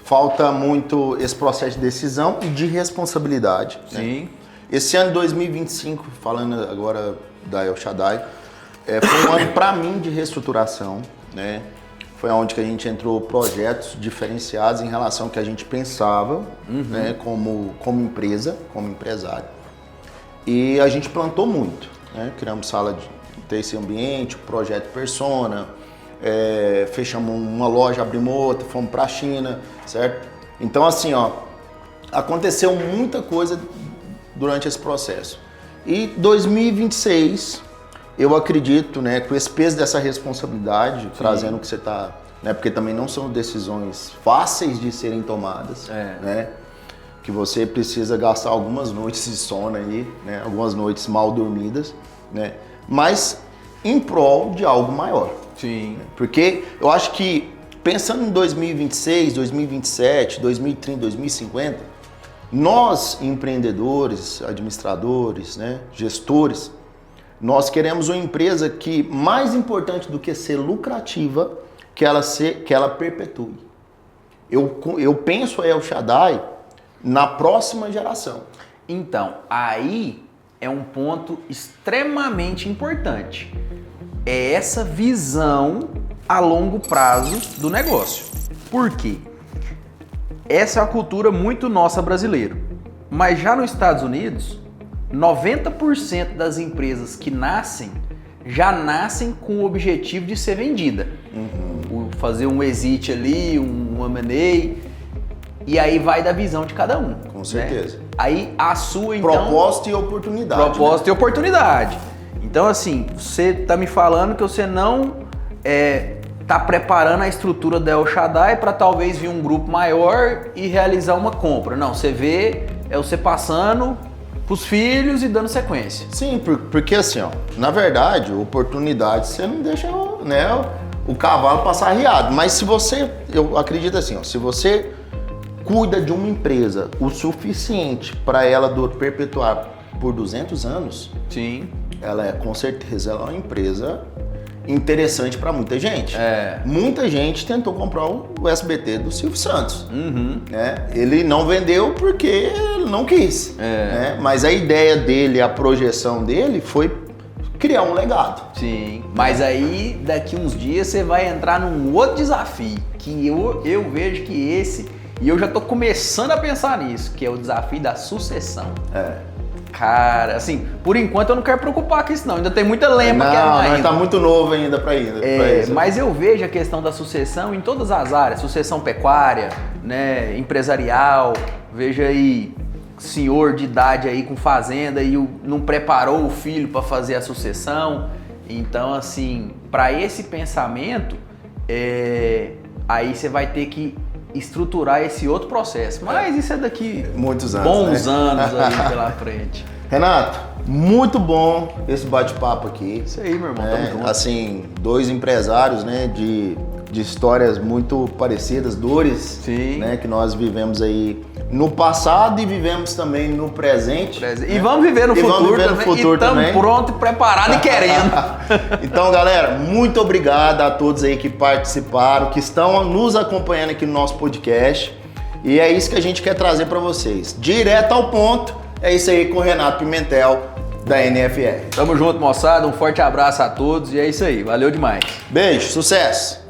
[SPEAKER 1] falta muito esse processo de decisão e de responsabilidade.
[SPEAKER 3] Sim.
[SPEAKER 1] Né? Esse ano de 2025, falando agora da El Shaddai, foi um ano para mim de reestruturação, né? Foi onde que a gente entrou projetos diferenciados em relação ao que a gente pensava, né, como empresa, como empresário. E a gente plantou muito, né? Criamos sala de ter esse ambiente, projeto Persona, fechamos uma loja, abrimos outra, fomos para a China, certo? Então assim, ó, aconteceu muita coisa durante esse processo. E 2026... eu acredito, né, com esse peso dessa responsabilidade, trazendo o que você está, né, porque também não são decisões fáceis de serem tomadas, né, que você precisa gastar algumas noites de sono aí, né, algumas noites mal dormidas, né, mas em prol de algo maior.
[SPEAKER 3] Sim.
[SPEAKER 1] Né, porque eu acho que pensando em 2026, 2027, 2030, 2050, nós empreendedores, administradores, né, gestores, nós queremos uma empresa que, mais importante do que ser lucrativa, que ela perpetue. Eu penso a El Shaddai na próxima geração.
[SPEAKER 3] Então, aí é um ponto extremamente importante. É essa visão a longo prazo do negócio. Por quê? Essa é uma cultura muito nossa brasileira. Mas já nos Estados Unidos, 90% das empresas que nascem, já nascem com o objetivo de ser vendida. Fazer um exit ali, um M&A, e aí vai da visão de cada um.
[SPEAKER 1] Com certeza.
[SPEAKER 3] Né? Aí a sua, então...
[SPEAKER 1] Proposta e oportunidade.
[SPEAKER 3] Proposta, né? E oportunidade. Então, assim, você tá me falando que você não tá preparando a estrutura da El Shaddai para talvez vir um grupo maior e realizar uma compra. Não, você vê, você passando pros filhos e dando sequência.
[SPEAKER 1] Sim, porque assim, ó, na verdade, oportunidade você não deixa, né, o cavalo passar arriado. Mas se você, eu acredito assim, ó, se você cuida de uma empresa o suficiente para ela perpetuar por 200 anos,
[SPEAKER 3] sim,
[SPEAKER 1] ela com certeza ela é uma empresa interessante para muita gente. Muita gente tentou comprar o SBT do Silvio Santos. Né? Ele não vendeu porque ele não quis. Né? Mas a ideia dele, a projeção dele foi criar um legado.
[SPEAKER 3] Sim. Mas aí, daqui uns dias, você vai entrar num outro desafio, que eu vejo que e eu já tô começando a pensar nisso, que é o desafio da sucessão. Cara, assim, por enquanto eu não quero preocupar com isso não, ainda tem muita lema que é mais.
[SPEAKER 1] Não, tá muito novo ainda pra ir.
[SPEAKER 3] Mas eu vejo a questão da sucessão em todas as áreas, sucessão pecuária, né, empresarial, veja aí, senhor de idade aí com fazenda e não preparou o filho para fazer a sucessão. Então, assim, para esse pensamento, aí você vai ter que
[SPEAKER 4] estruturar esse outro processo. Mas isso é daqui
[SPEAKER 1] Muitos anos,
[SPEAKER 4] bons
[SPEAKER 1] né?
[SPEAKER 4] anos aí pela frente.
[SPEAKER 1] Renato, muito bom esse bate-papo aqui.
[SPEAKER 4] Isso aí, meu irmão, tamo junto.
[SPEAKER 1] Assim, dois empresários, né, de histórias muito parecidas, dores,
[SPEAKER 4] Sim.
[SPEAKER 1] né, que nós vivemos aí no passado e vivemos também no presente.
[SPEAKER 4] E vamos viver no
[SPEAKER 1] E vamos
[SPEAKER 4] futuro
[SPEAKER 1] viver no
[SPEAKER 4] também.
[SPEAKER 1] futuro
[SPEAKER 4] e estamos
[SPEAKER 1] também.
[SPEAKER 4] prontos, preparados e querendo.
[SPEAKER 1] Então, galera, muito obrigado a todos aí que participaram, que estão nos acompanhando aqui no nosso podcast. E é isso que a gente quer trazer para vocês. Direto ao ponto, é isso aí com o Renato Pimentel, da NFR.
[SPEAKER 4] Tamo junto, moçada. Um forte abraço a todos e é isso aí. Valeu demais.
[SPEAKER 1] Beijo, sucesso!